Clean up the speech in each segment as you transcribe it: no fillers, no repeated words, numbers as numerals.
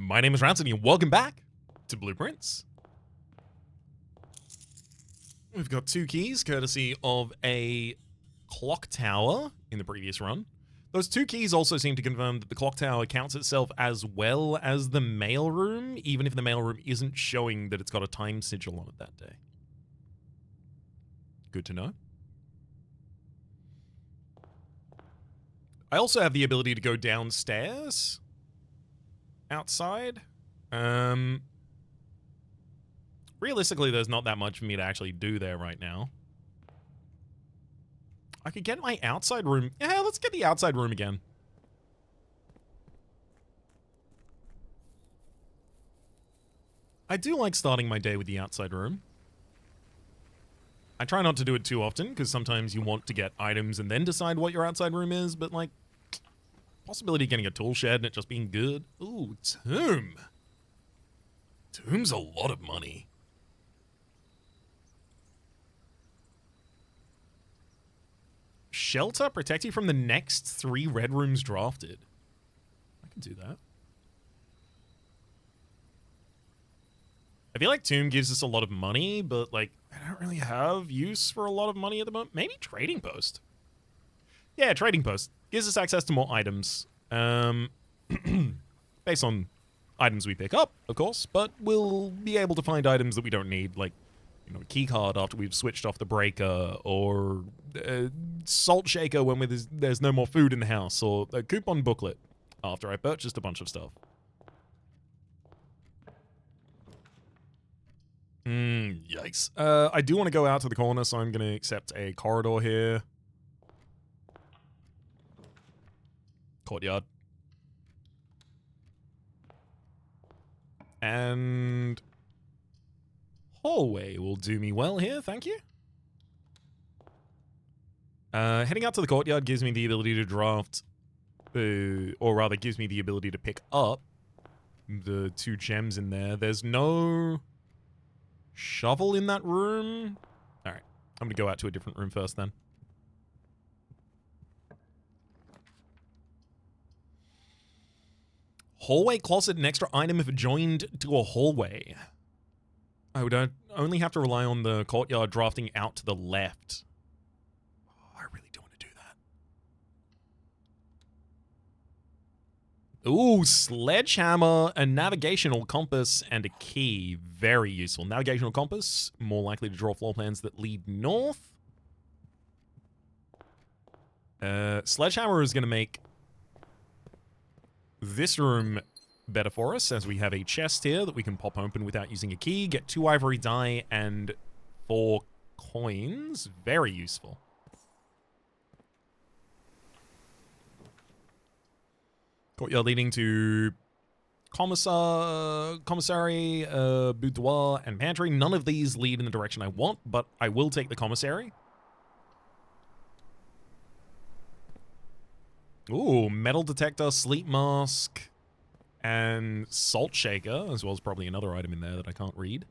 My name is Rhapsody, and welcome back to Blueprints. We've got 2 keys, courtesy of a clock tower in the previous run. Those 2 keys also seem to confirm that the clock tower counts itself as well as the mailroom, even if the mailroom isn't showing that it's got a time sigil on it that day. Good to know. I also have the ability to go downstairs, outside. Realistically, there's not that much for me to actually do there right now. I could get my outside room. Yeah, let's get the outside room again. I do like starting my day with the outside room. I try not to do it too often, because sometimes you want to get items and then decide what your outside room is, but like, possibility of getting a tool shed and it just being good. Ooh, tomb. Tomb's a lot of money. Shelter, protect you from the next 3 red rooms drafted. I can do that. I feel like Tomb gives us a lot of money, but like, I don't really have use for a lot of money at the moment. Maybe Trading Post. Yeah, Trading Post. Gives us access to more items. Based on items we pick up, of course, but we'll be able to find items that we don't need, like, you know, a key card after we've switched off the breaker, or a salt shaker when there's no more food in the house, or a coupon booklet after I purchased a bunch of stuff. Yikes. I do want to go out to the corner, so I'm going to accept a corridor here. Courtyard. And hallway will do me well here, thank you. Heading out to the courtyard gives me the ability to draft, or rather gives me the ability to pick up the 2 gems in there. There's no shovel in that room. All right, I'm going to go out to a different room first then. Hallway closet, an extra item if joined to a hallway. I would only have to rely on the courtyard drafting out to the left. Oh, I really don't want to do that. Ooh, sledgehammer, a navigational compass, and a key. Very useful. Navigational compass, more likely to draw floor plans that lead north. Sledgehammer is going to make this room better for us, as we have a chest here that we can pop open without using a key, get 2 ivory dye and 4 coins. Very useful. Courtyard leading to commissary, boudoir, and pantry. None of these lead in the direction I want, but I will take the commissary. Ooh, metal detector, sleep mask, and salt shaker, as well as probably another item in there that I can't read.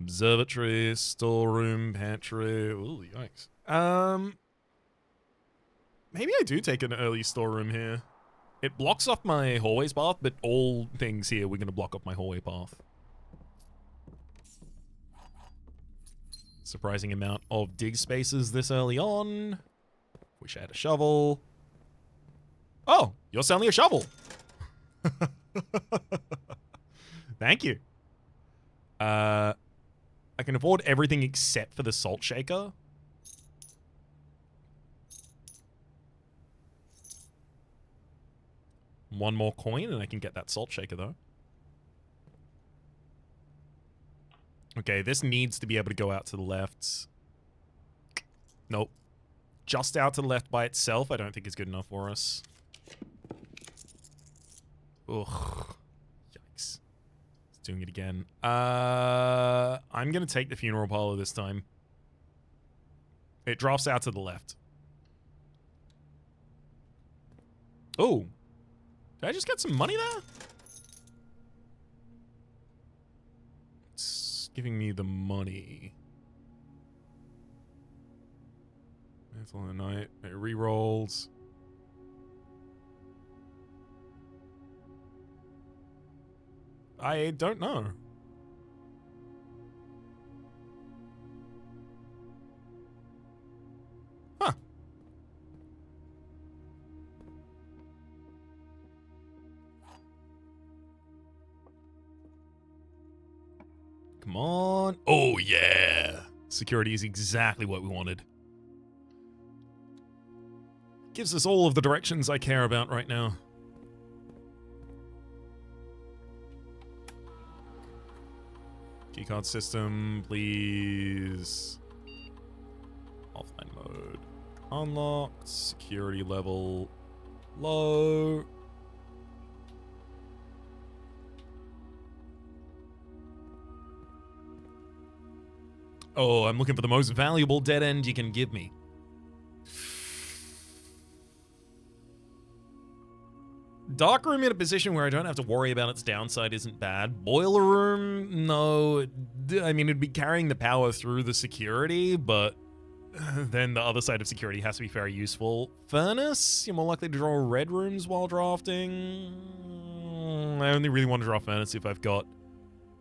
Observatory, storeroom, pantry. Ooh, yikes. Maybe I do take an early storeroom here. It blocks off my hallway's path, but all things here we're going to block off my hallway path. Surprising amount of dig spaces this early on. Wish I had a shovel. Oh, you're selling a shovel. Thank you. I can afford everything except for the salt shaker. One more coin and I can get that salt shaker though. Okay, this needs to be able to go out to the left. Nope. Just out to the left by itself I don't think is good enough for us. Ugh. Yikes. It's doing it again. I'm going to take the funeral parlor this time. It drops out to the left. Oh. Did I just get some money there? It's giving me the money. That's all the night. It re-rolls. I don't know. Huh. Come on. Oh, yeah. Security is exactly what we wanted. Gives us all of the directions I care about right now. Keycard system, please. Offline mode. Unlocked. Security level low. Oh, I'm looking for the most valuable dead end you can give me. Dark room in a position where I don't have to worry about its downside isn't bad. Boiler room, no. I mean, it'd be carrying the power through the security, but then the other side of security has to be very useful. Furnace, you're more likely to draw red rooms while drafting. I only really want to draw furnace if I've got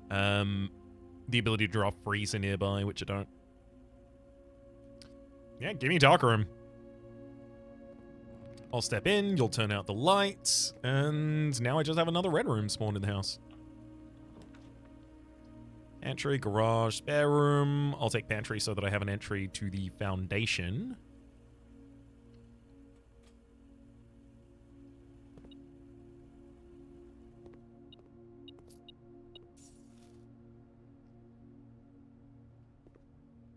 the ability to draw freezer nearby, which I don't. Yeah, give me dark room. I'll step in, you'll turn out the lights, and now I just have another red room spawned in the house. Pantry, garage, spare room. I'll take pantry so that I have an entry to the foundation.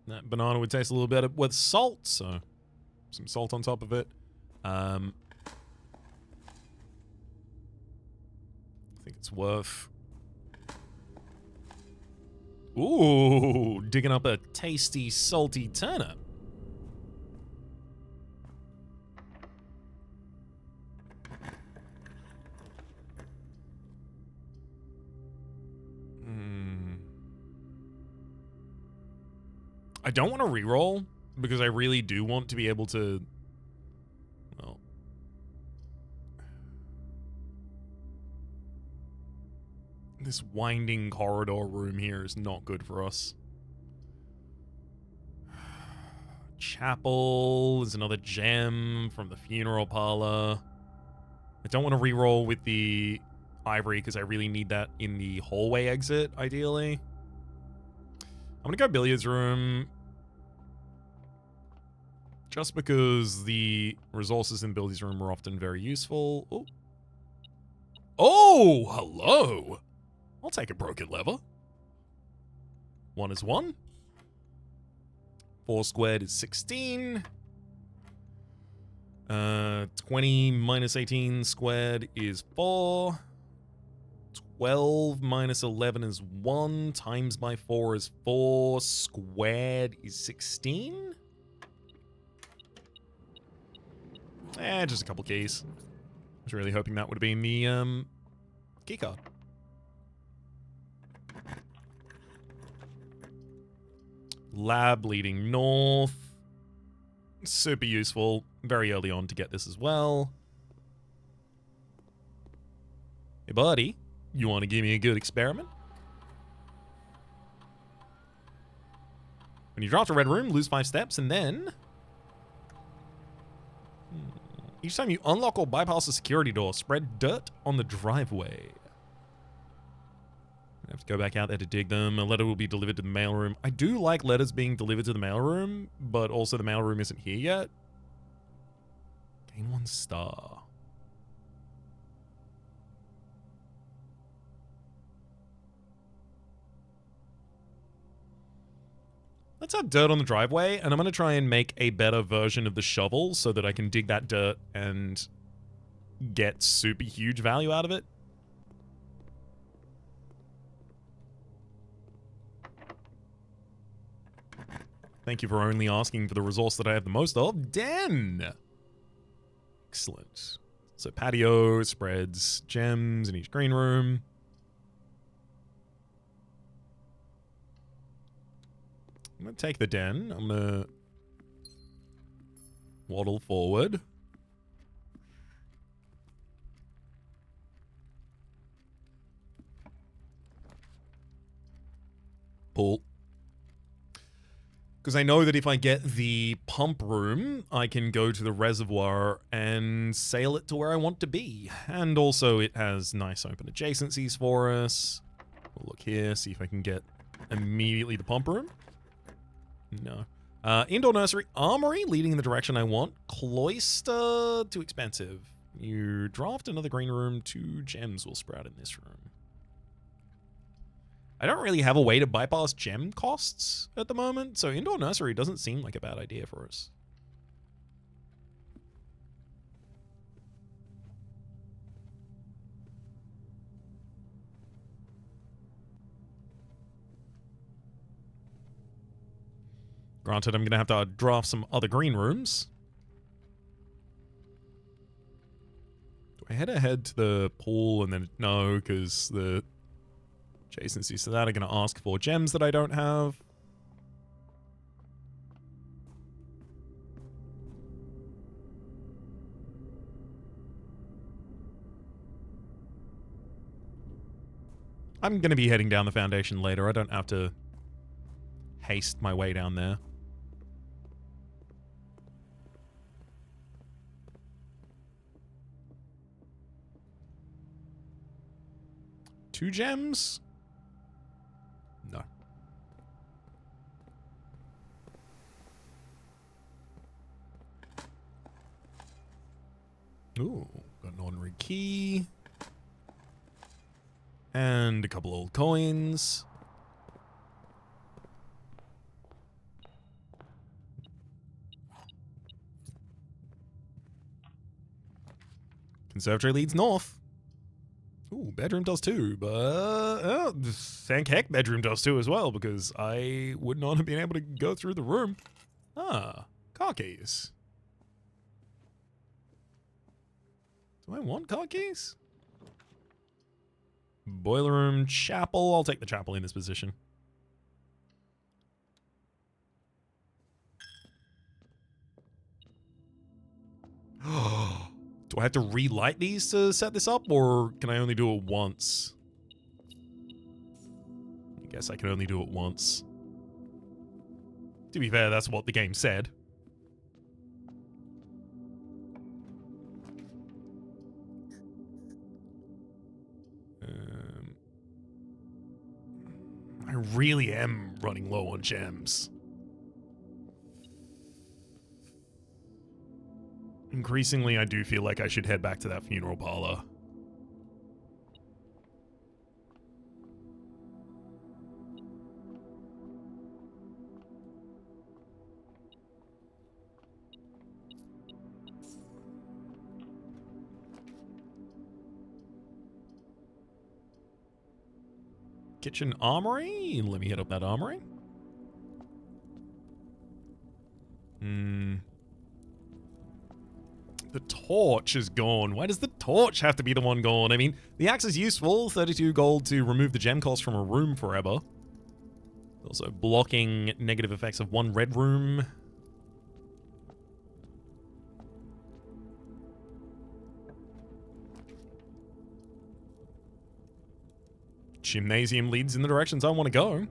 That banana would taste a little better with salt, so some salt on top of it. I think it's worth... Ooh, digging up a tasty, salty turnip. I don't want to reroll because I really do want to be able to... Well... This winding corridor room here is not good for us. Chapel is another gem from the funeral parlor. I don't want to reroll with the ivory because I really need that in the hallway exit, ideally. I'm going to go billiards room. Just because the resources in billiards room are often very useful. Oh, oh, hello. I'll take a broken lever. 1 is 1. 4 squared is 16. 20 minus 18 squared is 4. 12 minus 11 is 1. Times by 4 is 4. Squared is 16. Just a couple keys. I was really hoping that would have been the key card. Lab leading north. Super useful. Very early on to get this as well. Hey, buddy. You want to give me a good experiment? When you draft a red room, lose 5 steps, and then... Each time you unlock or bypass a security door, spread dirt on the driveway. I have to go back out there to dig them. A letter will be delivered to the mailroom. I do like letters being delivered to the mailroom, but also the mailroom isn't here yet. Gain 1 star. Let's have dirt on the driveway, and I'm going to try and make a better version of the shovel so that I can dig that dirt and get super huge value out of it. Thank you for only asking for the resource that I have the most of. Den! Excellent. So patio, spreads, gems in each green room. I'm going to take the den. I'm going to waddle forward. pool. Because I know that if I get the pump room, I can go to the reservoir and sail it to where I want to be. And also it has nice open adjacencies for us. We'll look here, see if I can get immediately the pump room. No. Indoor nursery, armory, leading in the direction I want. Cloister, too expensive. You draft another green room, 2 gems will sprout in this room. I don't really have a way to bypass gem costs at the moment, so indoor nursery doesn't seem like a bad idea for us. Granted, I'm going to have to draft some other green rooms. Do I head ahead to the pool and then... No, because the adjacencies to that are going to ask for gems that I don't have. I'm going to be heading down the foundation later. I don't have to haste my way down there. Two gems? No. Ooh, got an ordinary key. And a couple old coins. Conservatory leads north. Ooh, bedroom does too, but thank heck bedroom does too as well, because I would not have been able to go through the room. Ah, car keys. Do I want car keys? Boiler room, chapel. I'll take the chapel in this position. Do I have to relight these to set this up, or can I only do it once? I guess I can only do it once. To be fair, that's what the game said. I really am running low on gems. Increasingly, I do feel like I should head back to that funeral parlor. Kitchen armory? Let me hit up that armory. The torch is gone. Why does the torch have to be the one gone? I mean, the axe is useful. 32 gold to remove the gem cost from a room forever. Also blocking negative effects of one red room. Gymnasium leads in the directions I want to go.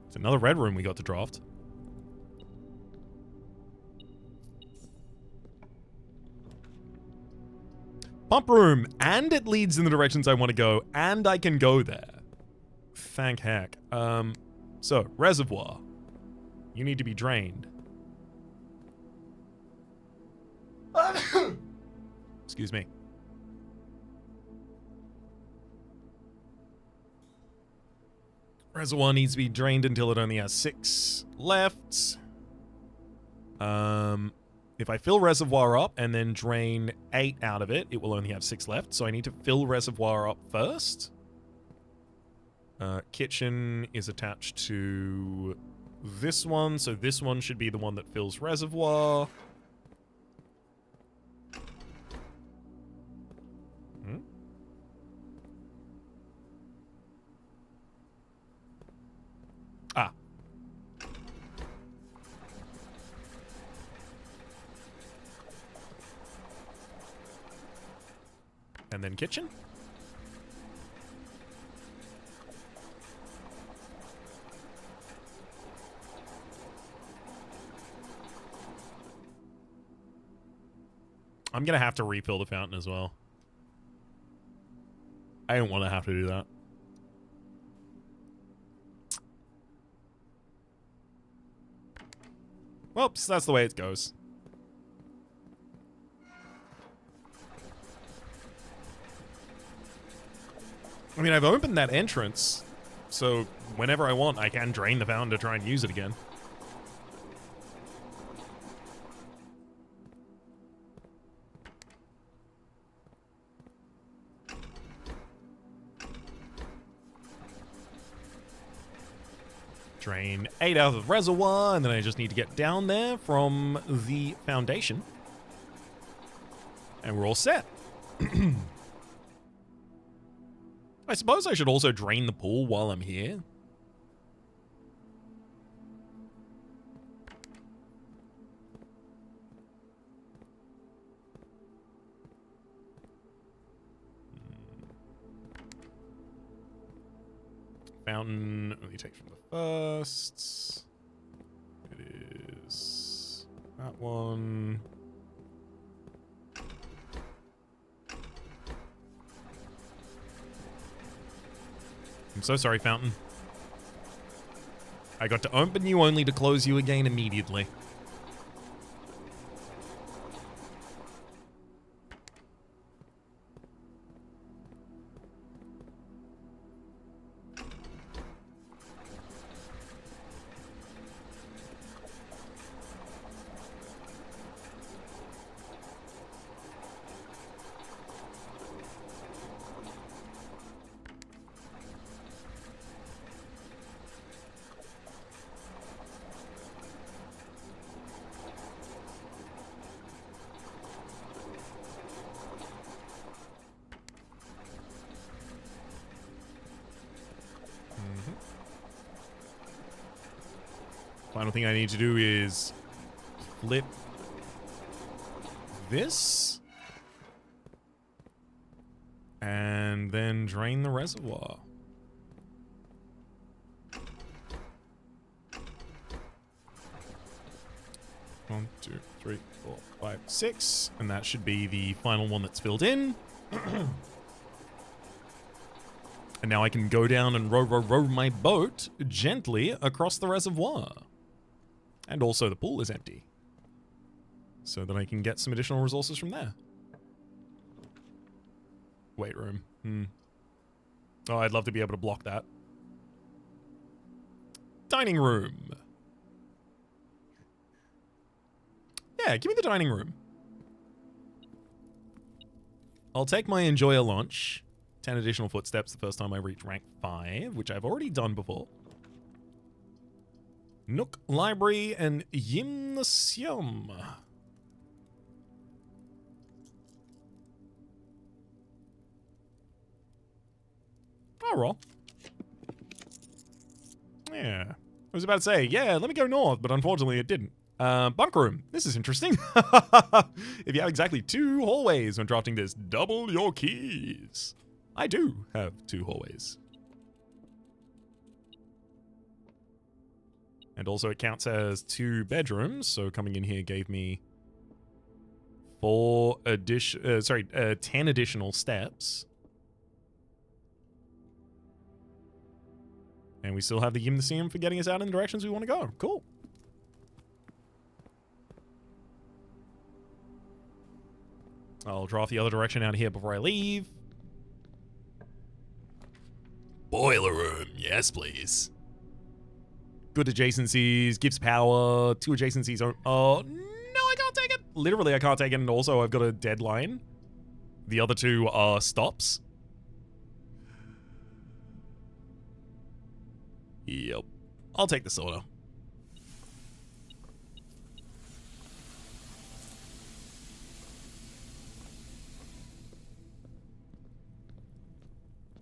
It's another red room we got to draft. Pump room, and it leads in the directions I want to go, and I can go there. Thank heck. So, reservoir. You need to be drained. Excuse me. Reservoir needs to be drained until it only has 6 left. If I fill reservoir up and then drain 8 out of it, it will only have 6 left. So I need to fill reservoir up first. Kitchen is attached to this one, so this one should be the one that fills reservoir. Ah. And then kitchen. I'm going to have to refill the fountain as well. I don't want to have to do that. Whoops, that's the way it goes. I mean, I've opened that entrance, so whenever I want, I can drain the fountain to try and use it again. Drain 8 out of the reservoir, and then I just need to get down there from the foundation. And we're all set. I suppose I should also drain the pool while I'm here. Fountain only takes from the first. It is that one. I'm so sorry, Fountain. I got to open you only to close you again immediately. Final thing I need to do is flip this and then drain the reservoir. One, two, three, four, five, six, and that should be the final one that's filled in. And now I can go down and row my boat gently across the reservoir. And also the pool is empty. So that I can get some additional resources from there. Weight room. Oh, I'd love to be able to block that. Dining room. Yeah, give me the dining room. I'll take my enjoy a lunch. 10 additional footsteps the first time I reach rank 5, which I've already done before. Nook, library, and gymnasium. I'll roll. Yeah. I was about to say, yeah, let me go north, but unfortunately it didn't. Bunk room. This is interesting. If you have exactly 2 hallways when drafting this, double your keys. I do have 2 hallways. And also it counts as 2 bedrooms, so coming in here gave me 10 additional steps. And we still have the gymnasium for getting us out in the directions we want to go. Cool. I'll draw off the other direction out of here before I leave. Boiler room, yes please. Good adjacencies, gives power, 2 adjacencies. Oh, no, I can't take it. Literally, I can't take it, and also I've got a deadline. The other 2 are stops. Yep. I'll take this order.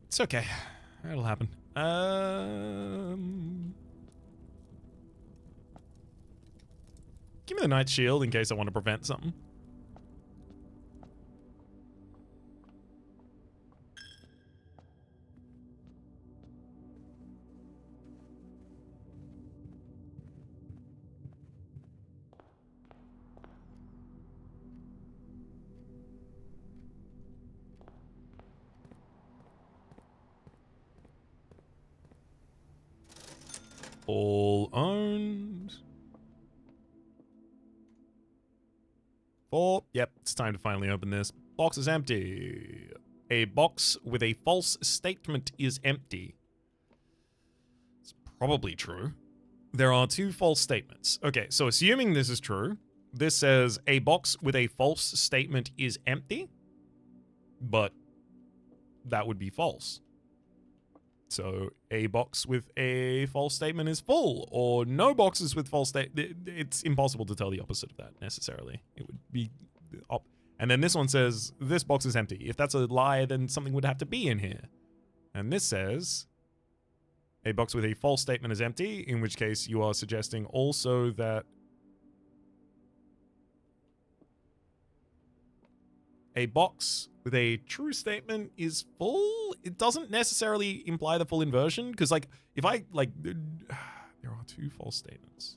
It's okay. That'll happen. Give me the Knight's Shield in case I want to prevent something. All owned. 4. Yep, it's time to finally open this. Box is empty. A box with a false statement is empty. It's probably true. There are 2 false statements. Okay, so assuming this is true, this says a box with a false statement is empty, but that would be false. So a box with a false statement is full, or no boxes with false statement. It's impossible to tell the opposite of that necessarily. It would be and then this one says this box is empty. If that's a lie, then something would have to be in here. And this says a box with a false statement is empty, in which case you are suggesting also that a box with a true statement is full. It doesn't necessarily imply the full inversion, because, like, if I, like, there are 2 false statements.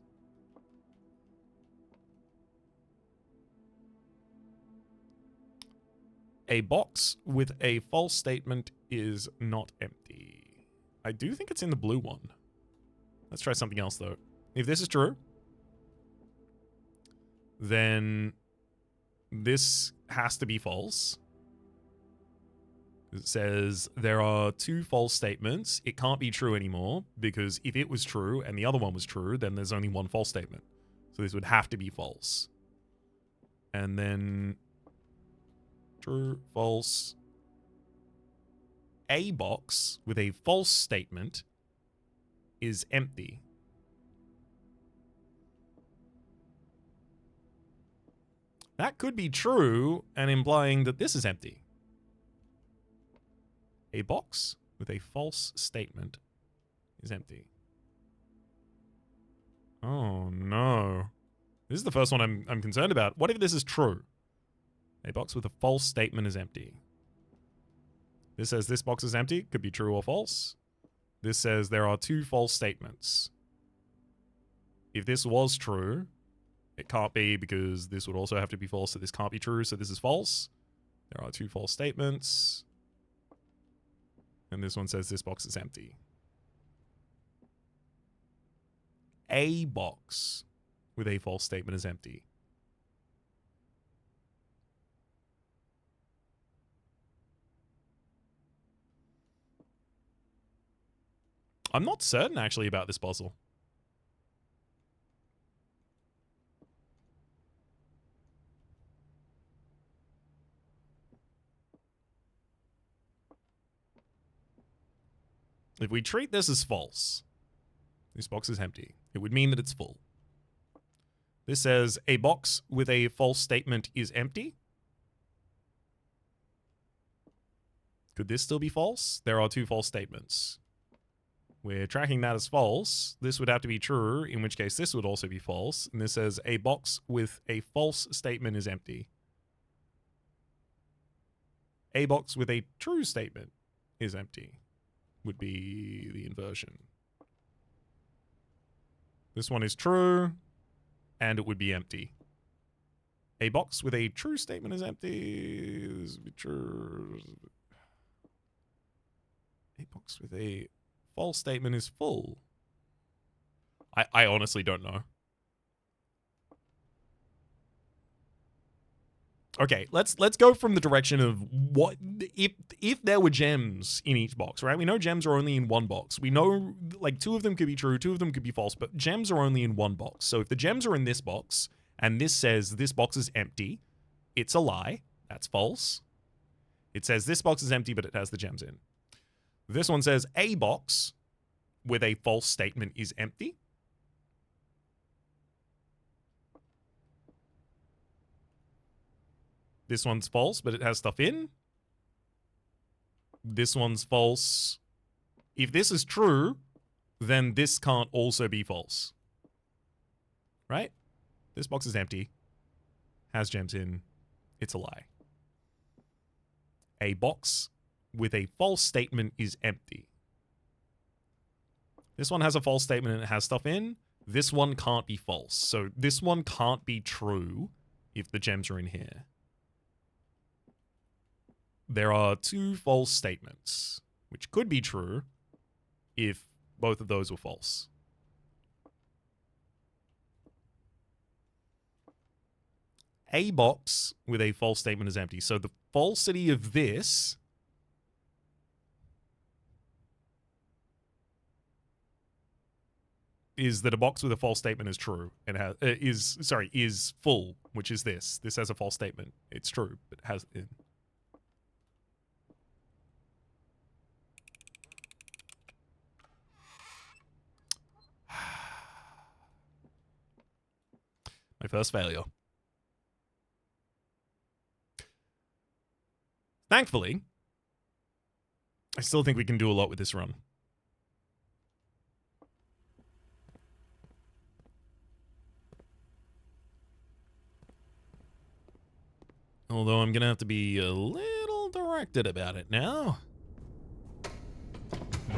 A box with a false statement is not empty. I do think it's in the blue one. Let's try something else, though. If this is true, then this has to be false. It says there are 2 false statements. It can't be true anymore, because if it was true and the other one was true, then there's only 1 false statement. So this would have to be false. And then true, false. A box with a false statement is empty. That could be true and implying that this is empty. A box with a false statement is empty. Oh no. This is the first one I'm concerned about. What if this is true? A box with a false statement is empty. This says this box is empty. Could be true or false. This says there are 2 false statements. If this was true, it can't be, because this would also have to be false, so this can't be true, so this is false. There are 2 false statements. And this one says this box is empty. A box with a false statement is empty. I'm not certain, actually, about this puzzle. If we treat this as false, this box is empty. It would mean that it's full. This says a box with a false statement is empty. Could this still be false? There are 2 false statements. We're tracking that as false. This would have to be true, in which case this would also be false. And this says a box with a false statement is empty. A box with a true statement is empty. Would be the inversion. This one is true, and it would be empty. A box with a true statement is empty. This would be true. A box with a false statement is full. I honestly don't know. Okay, let's go from the direction of what if there were gems in each box, right? We know gems are only in 1 box. We know, like, 2 of them could be true, 2 of them could be false, but gems are only in 1 box. So if the gems are in this box and this says this box is empty, it's a lie. That's false. It says this box is empty, but it has the gems in. This one says a box with a false statement is empty. This one's false, but it has stuff in. This one's false. If this is true, then this can't also be false. Right? This box is empty. Has gems in. It's a lie. A box with a false statement is empty. This one has a false statement and it has stuff in. This one can't be false. So this one can't be true if the gems are in here. There are 2 false statements, which could be true if both of those were false. a box with a false statement is empty. So the falsity of this is that a box with a false statement is true. It has is full, which is this. This has a false statement. It's true, but has it. My first failure. Thankfully, I still think we can do a lot with this run. Although I'm going to have to be a little directed about it now.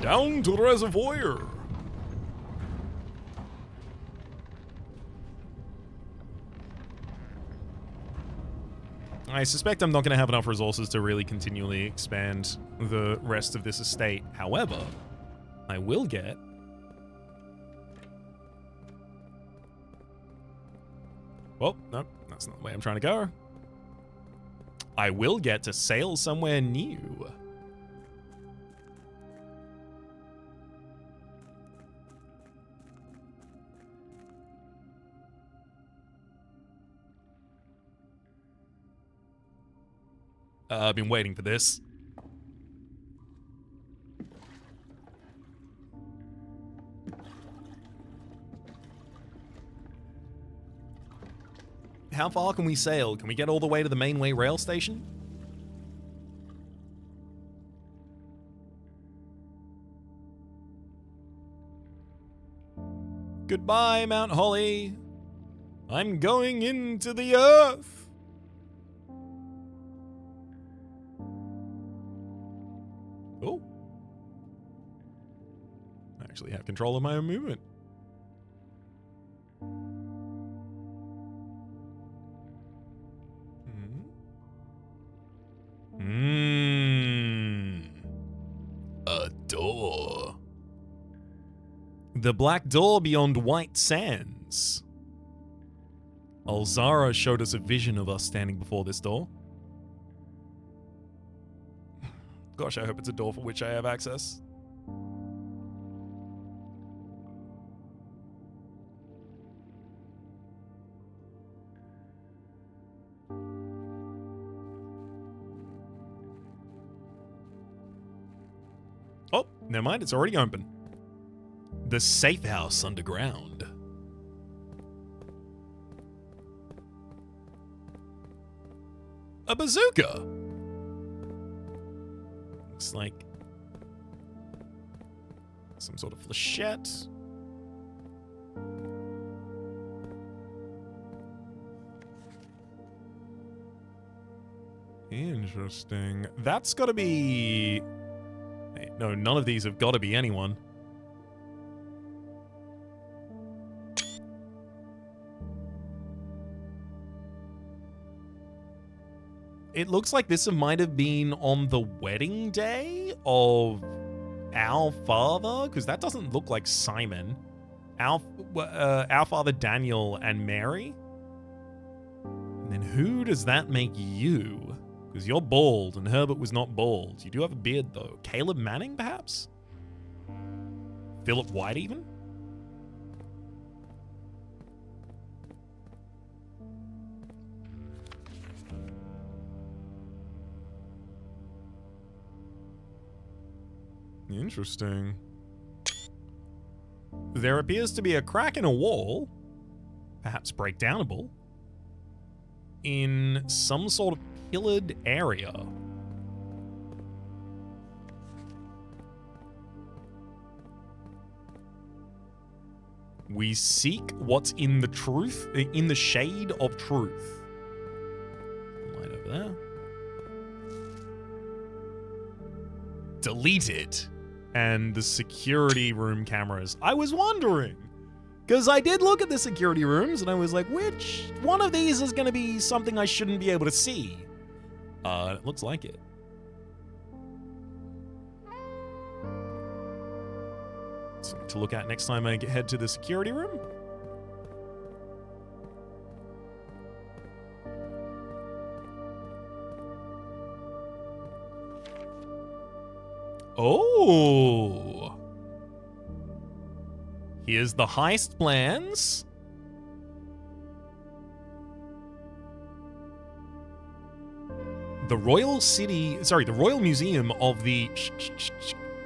Down to the reservoir. I suspect I'm not going to have enough resources to really continually expand the rest of this estate. However, I will get... Well, no, that's not the way I'm trying to go. I will get to sail somewhere new. I've been waiting for this. How far can we sail? Can we get all the way to the mainway rail station? Goodbye, Mount Holly. I'm going into the earth. Oh. I actually have control of my own movement. A door. The black door beyond white sands. Alzara showed us a vision of us standing before this door. Gosh, I hope it's a door for which I have access. Oh, never mind, it's already open. The safe house underground. A bazooka! Looks like some sort of flechette. Interesting. That's gotta be... No, none of these have got to be anyone. It looks like this might have been on the wedding day of our father, because that doesn't look like Simon. Our father Daniel and Mary. And then who does that make you? Because you're bald, and Herbert was not bald. You do have a beard, though. Caleb Manning, perhaps? Philip White, even? Interesting. There appears to be a crack in a wall, perhaps breakdownable, in some sort of pillared area. We seek what's in the truth, in the shade of truth. Light over there. Delete it. And the security room cameras. I was wondering, because I did look at the security rooms and I was like, which one of these is going to be something I shouldn't be able to see? It looks like it. Something to look at next time I head to the security room. Oh. Here's the heist plans. The Royal Museum of the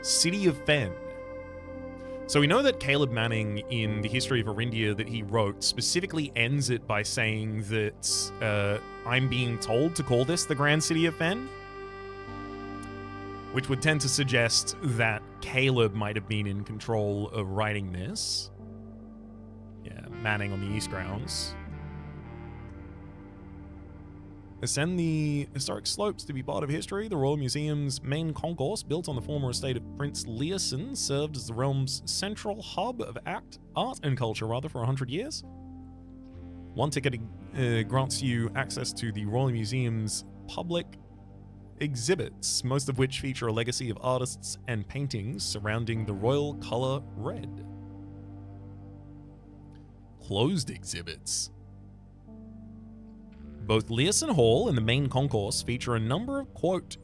City of Fen. So we know that Caleb Manning, in the History of Arindia that he wrote, specifically ends it by saying that I'm being told to call this the Grand City of Fen, which would tend to suggest that Caleb might have been in control of writing this. Yeah, Manning on the East Grounds. Ascend the historic slopes to be part of history. The Royal Museum's main concourse, built on the former estate of Prince Leeson, served as the realm's central hub of art and culture for 100 years. One ticket grants you access to the Royal Museum's public exhibits, most of which feature a legacy of artists and paintings surrounding the royal color red. Closed exhibits. Both Leeson Hall and the main concourse feature a number of, quote,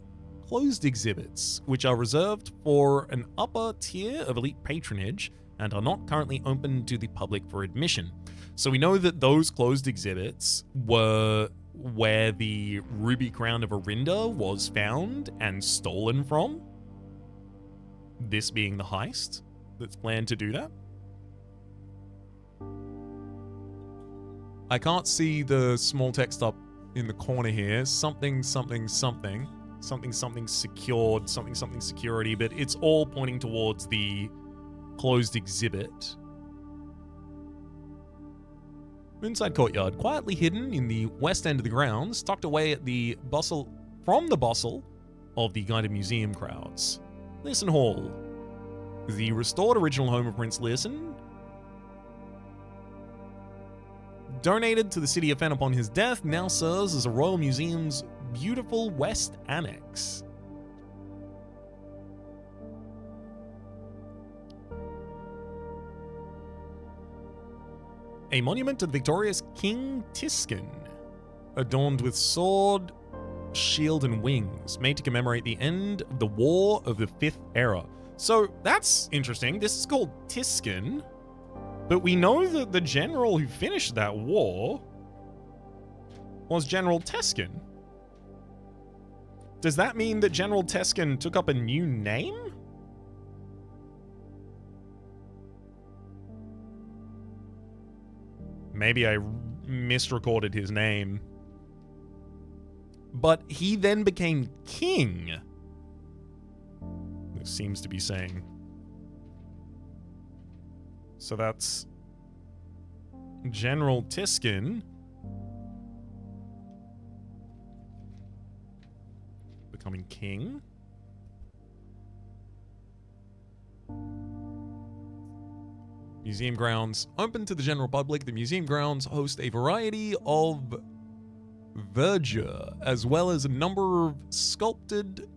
closed exhibits, which are reserved for an upper tier of elite patronage and are not currently open to the public for admission. So we know that those closed exhibits were where the Ruby Crown of Arinda was found and stolen from. This being the heist that's planned to do that. I can't see the small text up in the corner here. Something, something, something. Something, something secured. Something, something security. But it's all pointing towards the closed exhibit. Inside courtyard, quietly hidden in the west end of the grounds, tucked away at the bustle of the guided museum crowds. Leeson Hall. The restored original home of Prince Leeson, donated to the city of Fen upon his death, now serves as a Royal Museum's beautiful West Annex. A monument to the victorious King Tiskin, adorned with sword, shield, and wings, made to commemorate the end of the War of the Fifth Era. So that's interesting. This is called Tiskin. But we know that the general who finished that war was General Teskin. Does that mean that General Teskin took up a new name? Maybe I misrecorded his name. But he then became king. This seems to be saying. So that's General Tiskin becoming king. Museum grounds open to the general public. The museum grounds host a variety of verdure, as well as a number of sculpted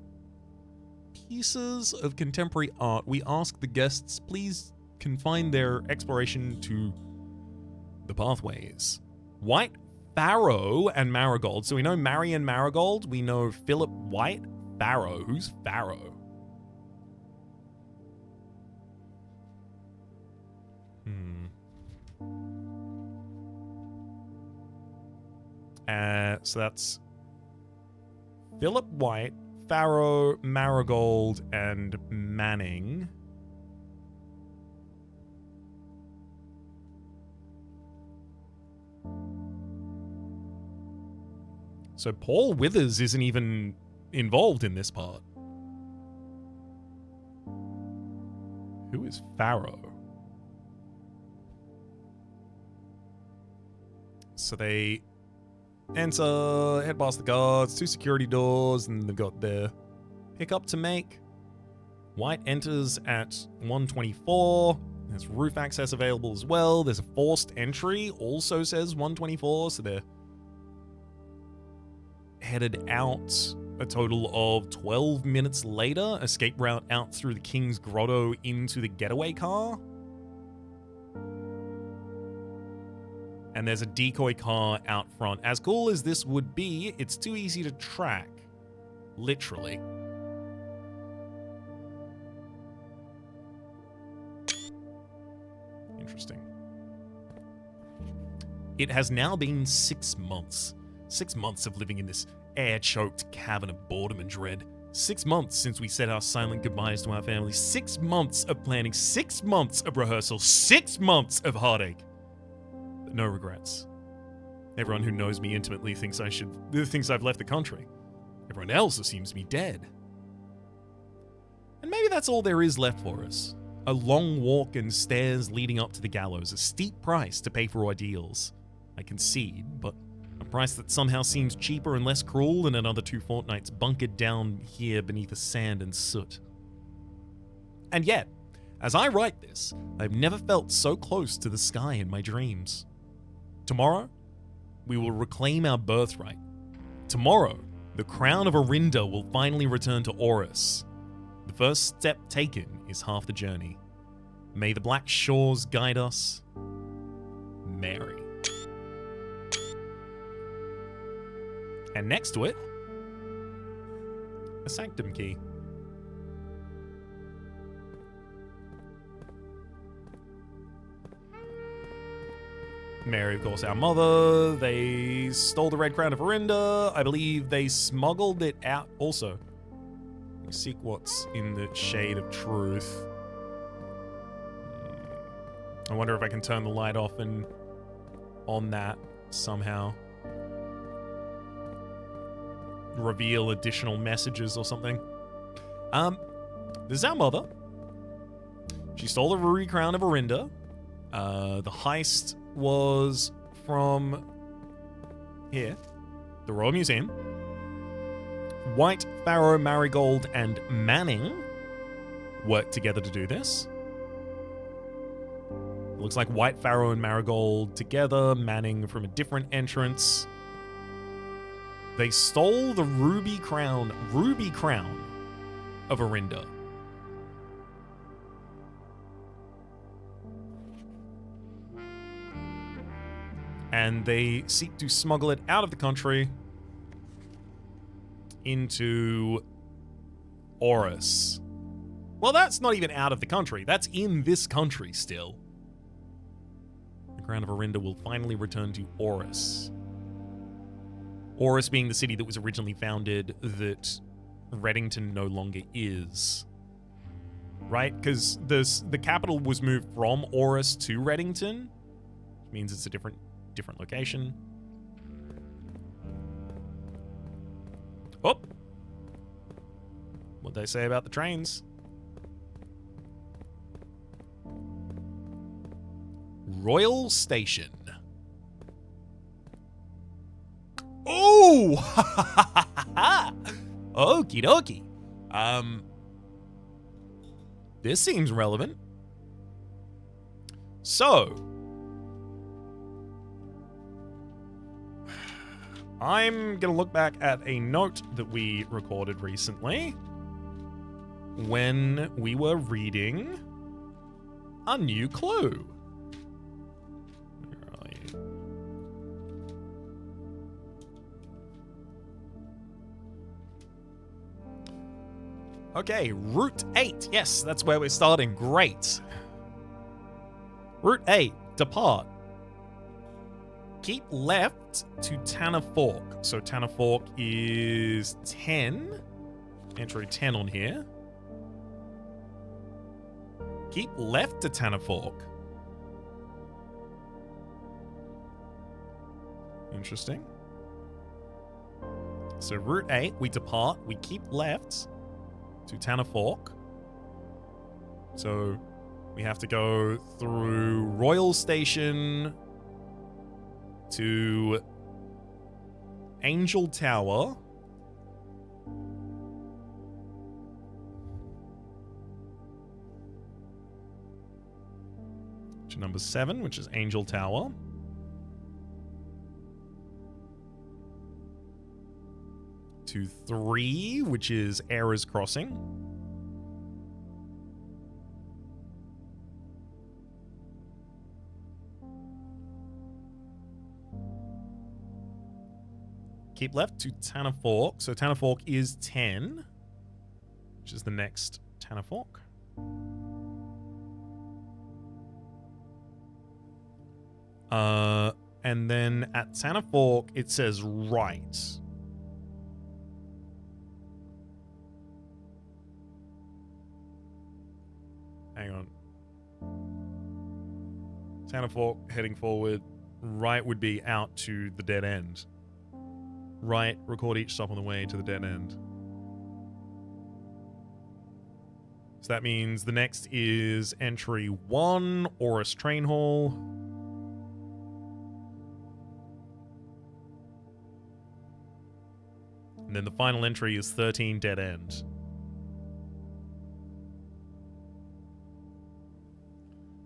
pieces of contemporary art. We ask the guests, please confine their exploration to the pathways. White, Pharaoh, and Marigold. So we know Marion Marigold. We know Philip White. Pharaoh. Who's Pharaoh? So that's Philip White, Pharaoh, Marigold, and Manning. So Paul Withers isn't even involved in this part. Who is Pharaoh? So they enter, head past the guards, 2 security doors, and they've got their pickup to make. White enters at 124. There's roof access available as well. There's a forced entry, also says 124, so they're headed out a total of 12 minutes later. Escape route out through the King's Grotto into the getaway car. And there's a decoy car out front. As cool as this would be, it's too easy to track. Literally. It has now been 6 months. 6 months of living in this air-choked cavern of boredom and dread. 6 months since we said our silent goodbyes to our families. 6 months of planning. 6 months of rehearsal. 6 months of heartache. But no regrets. Everyone who knows me intimately thinks I've left the country. Everyone else assumes me dead. And maybe that's all there is left for us. A long walk and stairs leading up to the gallows. A steep price to pay for ordeals. I concede, but a price that somehow seems cheaper and less cruel than another 2 fortnights bunkered down here beneath the sand and soot. And yet, as I write this, I've never felt so close to the sky in my dreams. Tomorrow, we will reclaim our birthright. Tomorrow, the crown of Orinda will finally return to Orus. The first step taken is half the journey. May the black shores guide us. Mary. And next to it, a sanctum key. Mary, of course, our mother. They stole the red crown of Orinda. I believe they smuggled it out also. We seek what's in the shade of truth. I wonder if I can turn the light off and on that somehow. Reveal additional messages or something. This is our mother. She stole the ruby crown of Orinda. The heist was from here, the Royal Museum. White, Pharaoh, Marigold, and Manning worked together to do this. It looks like White, Pharaoh, and Marigold together, Manning from a different entrance. They stole the ruby crown of Orinda. And they seek to smuggle it out of the country into Orus. Well, that's not even out of the country. That's in this country still. The crown of Orinda will finally return to Orus. Orus being the city that was originally founded that Reddington no longer is. Right? Because the capital was moved from Orus to Reddington, which means it's a different location. Oh! What'd they say about the trains? Royal Station. Oh! Okie dokie. This seems relevant. So, I'm going to look back at a note that we recorded recently when we were reading A New Clue. Where are you? Okay, Route 8. Yes, that's where we're starting. Great. Route 8, depart. Keep left to Tanner Fork. So Tanner Fork is 10. Entry 10 on here. Keep left to Tanner Fork. Interesting. So Route 8, we depart. We keep left to Tanner Fork. So we have to go through Royal Station to Angel Tower. To number 7, which is Angel Tower. To 3, which is Errors Crossing. Keep left to Tanner Fork. So Tanner Fork is 10, which is the next Tanner Fork. And then at Santa Fork, it says right. Hang on. Santa Fork heading forward. Right would be out to the dead end. Right, record each stop on the way to the dead end. So that means the next is entry 1, Oris Train Hall. And then the final entry is 13, Dead End.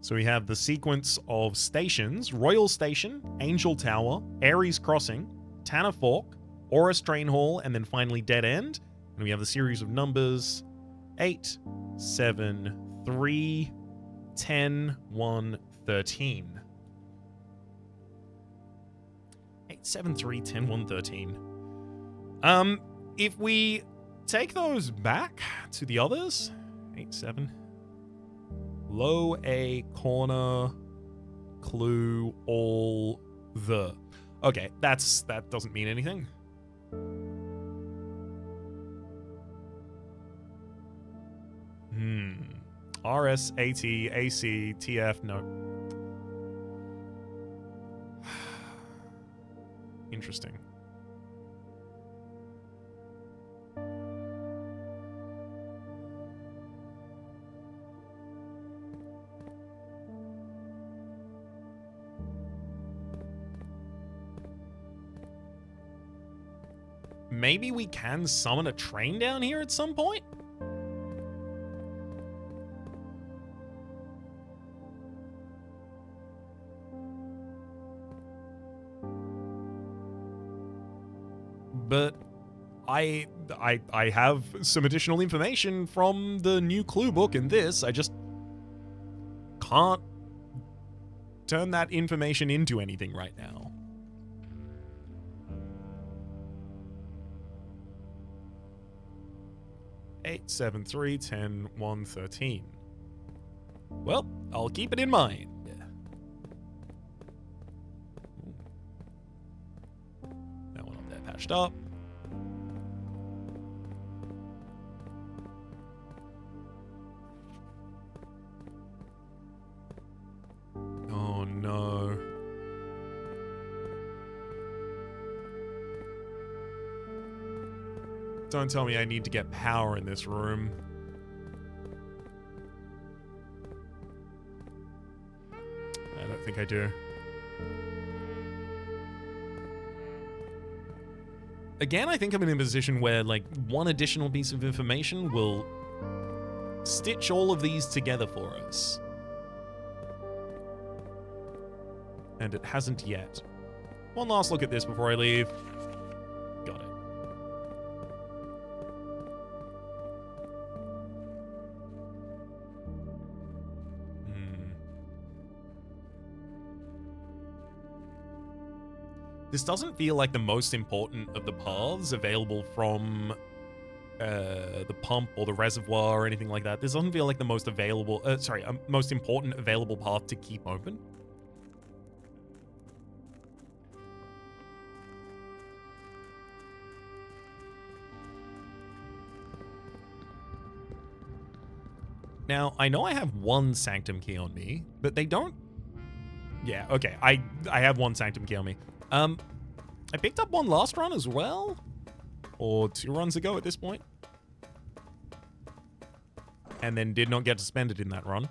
So we have the sequence of stations: Royal Station, Angel Tower, Ares Crossing, Tanner Fork, Oris Train Hall, and then finally Dead End. And we have the series of numbers 8, 7, 3, 10, 1, 13. 8, 7, 3, 10, 1, 13. If we take those back to the others, 8, 7, low A, corner, clue, all, the. Okay, that doesn't mean anything. RS, AT, AC, TF, no. Interesting. Maybe we can summon a train down here at some point? But I have some additional information from the new clue book in this. I just can't turn that information into anything right now. Eight, 7, 3, 10, 1, 13. Well, I'll keep it in mind. That one up there patched up. Oh no. Don't tell me I need to get power in this room. I don't think I do. Again, I think I'm in a position where, like, one additional piece of information will stitch all of these together for us. And it hasn't yet. One last look at this before I leave. Got it. This doesn't feel like the most important of the paths available from the pump or the reservoir or anything like that. This doesn't feel like the most available, most important available path to keep open. Now, I know I have one sanctum key on me, but they don't... Yeah, okay, I have one sanctum key on me. I picked up one last run as well, or 2 runs ago at this point, and then did not get to spend it in that run.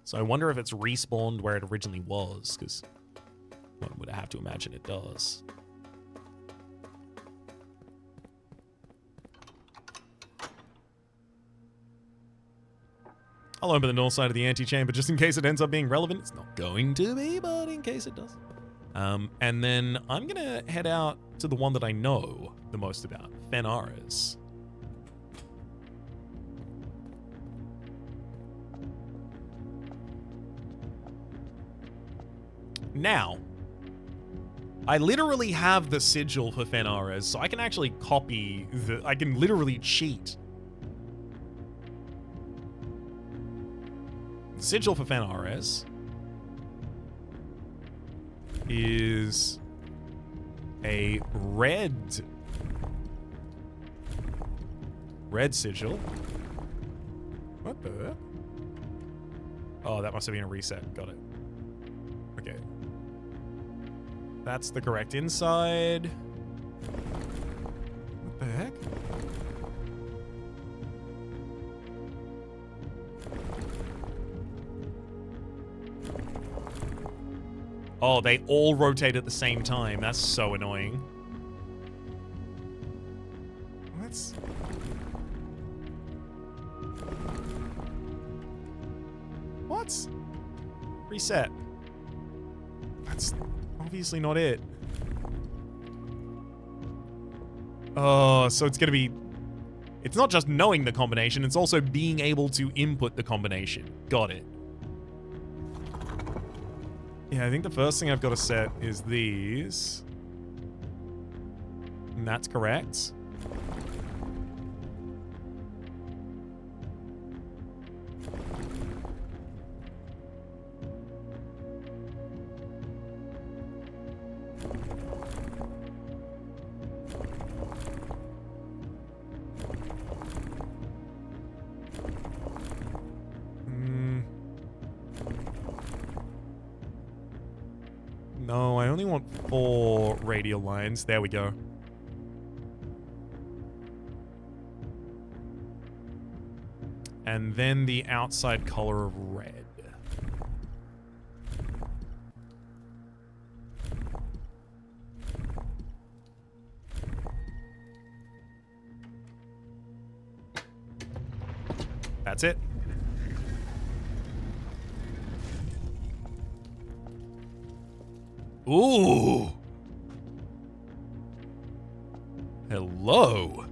So I wonder if it's respawned where it originally was, because one would have to imagine it does. I'll open the north side of the antechamber just in case it ends up being relevant. It's not going to be, but in case it does. And then I'm going to head out to the one that I know the most about, Fenares. Now, I literally have the sigil for Fenares, so I can actually copy the... I can literally cheat. Sigil for Fenares. is a red sigil. What the? Oh, that must have been a reset. Got it. Okay. That's the correct inside. What the heck? Oh, they all rotate at the same time. That's so annoying. What's... What? Reset. That's obviously not it. Oh, so it's gonna be... It's not just knowing the combination, it's also being able to input the combination. Got it. Yeah, I think the first thing I've got to set is these. And that's correct. No, I only want 4 radial lines. There we go. And then the outside color of red. That's it. Ooh. Hello.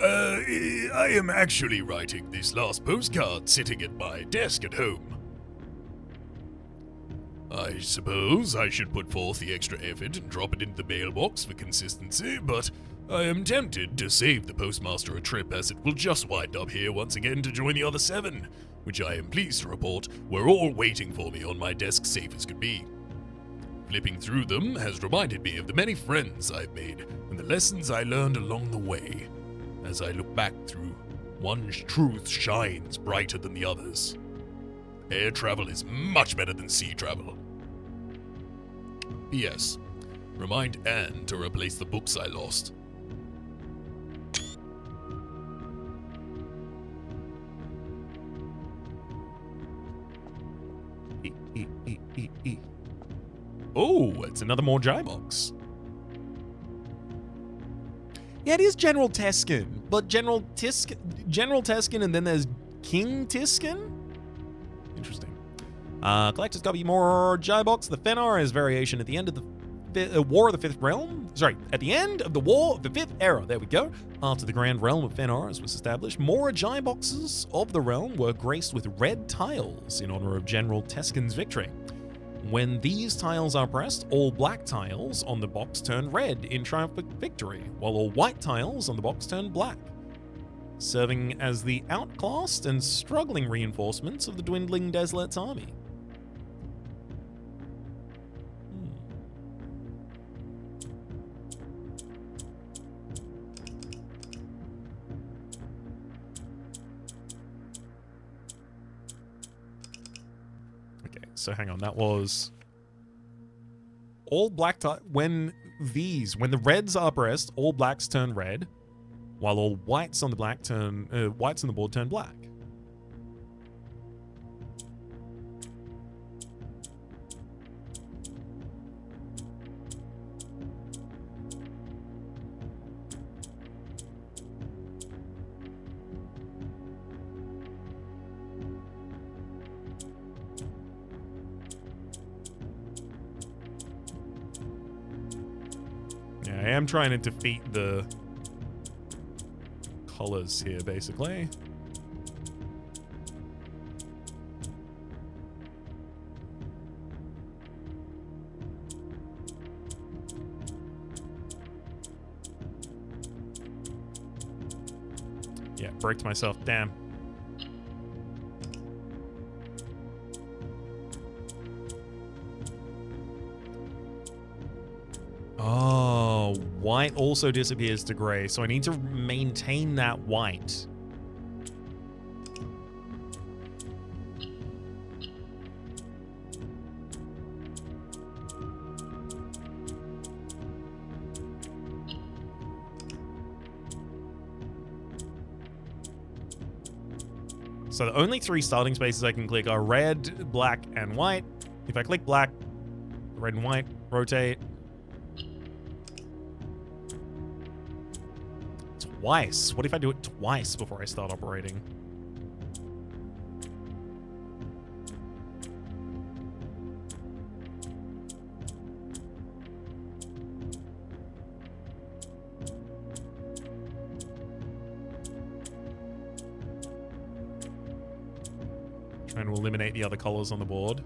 I am actually writing this last postcard sitting at my desk at home. I suppose I should put forth the extra effort and drop it into the mailbox for consistency, but I am tempted to save the postmaster a trip, as it will just wind up here once again to join the other 7, which I am pleased to report were all waiting for me on my desk safe as could be. Flipping through them has reminded me of the many friends I've made and the lessons I learned along the way. As I look back through, one truth shines brighter than the others. Air travel is much better than sea travel. P.S. Remind Anne to replace the books I lost. Oh, it's another more Jai box. Yeah, it is General Teskin, but General Teskin, and then there's King Tiskin? Interesting. Collector's copy, more Jai box. The Fennar is variation at the end of the War of the Fifth Realm. Sorry, at the end of the War of the Fifth Era. There we go. After the Grand Realm of Fennar was established, more Jai boxes of the realm were graced with red tiles in honor of General Teskin's victory. When these tiles are pressed, all black tiles on the box turn red in triumphant victory, while all white tiles on the box turn black, serving as the outclassed and struggling reinforcements of the dwindling Desert's army. So hang on, that was all black when the reds are pressed, all blacks turn red, while all whites on the whites on the board turn black. I am trying to defeat the colors here, basically. Yeah, bricked myself. Damn. Oh, white also disappears to gray, so I need to maintain that white. So the only 3 starting spaces I can click are red, black, and white. If I click black, red and white, rotate. Twice. What if I do it twice before I start operating? Trying to eliminate the other colors on the board.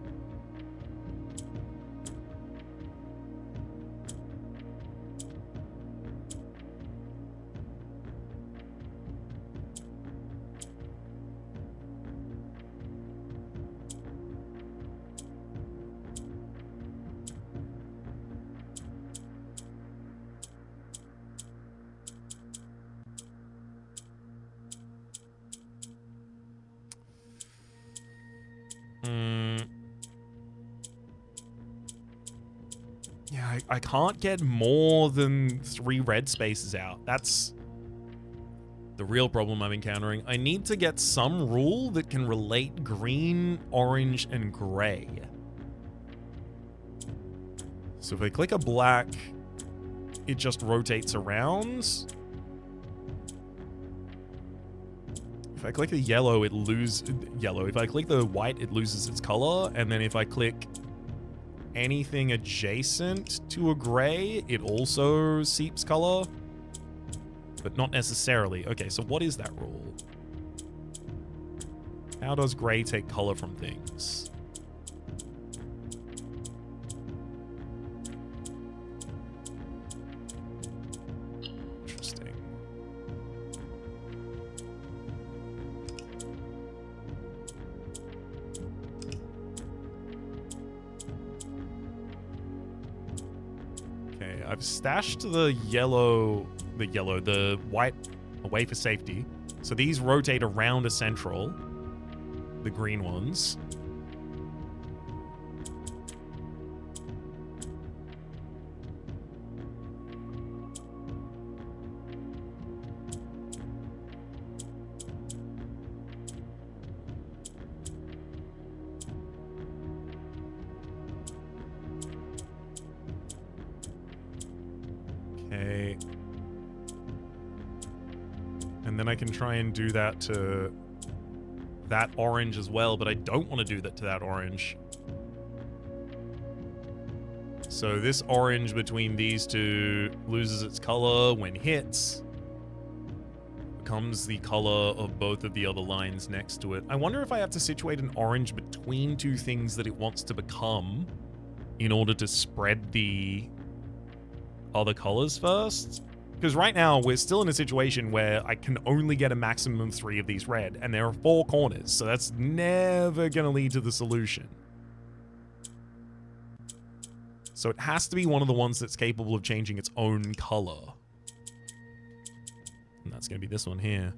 Yeah, I can't get more than 3 red spaces out. That's the real problem I'm encountering. I need to get some rule that can relate green, orange, and gray. So if I click a black, it just rotates around. If I click the yellow, it loses yellow. If I click the white, it loses its color. And then if I click anything adjacent to a gray, it also seeps color. But not necessarily. Okay, so what is that rule? How does gray take color from things? Interesting. Okay, I've stashed the white away for safety. So these rotate around a central, the green ones. Okay. And then I can try and do that to that orange as well, but I don't want to do that to that orange. So this orange between these two loses its color when hits. Becomes the color of both of the other lines next to it. I wonder if I have to situate an orange between 2 things that it wants to become in order to spread the other colors first. Because right now, we're still in a situation where I can only get a maximum of 3 of these red, and there are 4 corners, so that's never going to lead to the solution. So it has to be one of the ones that's capable of changing its own color. And that's going to be this one here.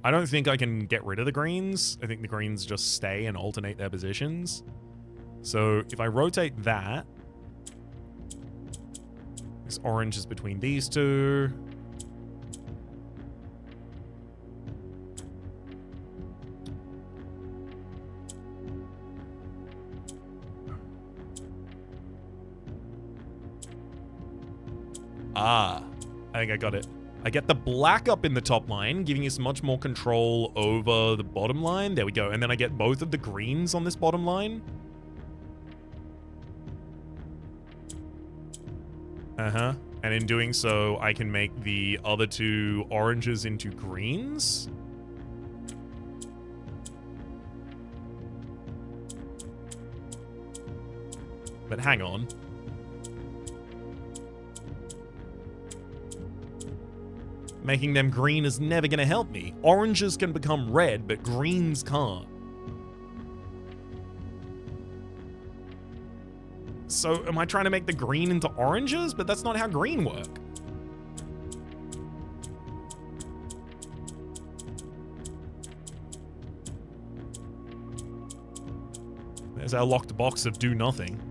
I don't think I can get rid of the greens. I think the greens just stay and alternate their positions. So if I rotate that, this orange is between these 2. Ah, I think I got it. I get the black up in the top line, giving us much more control over the bottom line. There we go. And then I get both of the greens on this bottom line. Uh-huh. And in doing so, I can make the other 2 oranges into greens. But hang on. Making them green is never going to help me. Oranges can become red, but greens can't. So am I trying to make the green into oranges? But that's not how green work. There's our locked box of do nothing.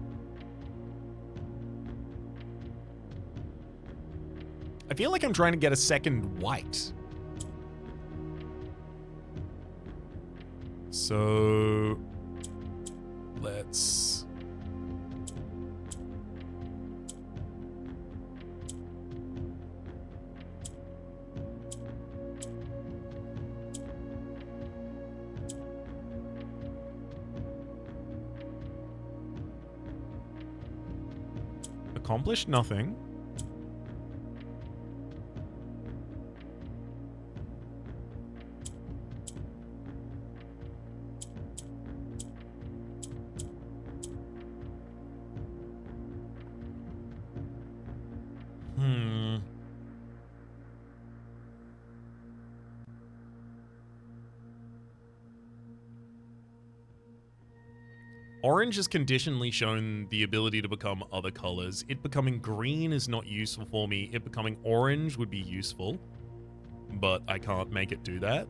I feel like I'm trying to get a second white. So let's... Accomplished nothing. Orange has conditionally shown the ability to become other colors. It becoming green is not useful for me. It becoming orange would be useful, but I can't make it do that.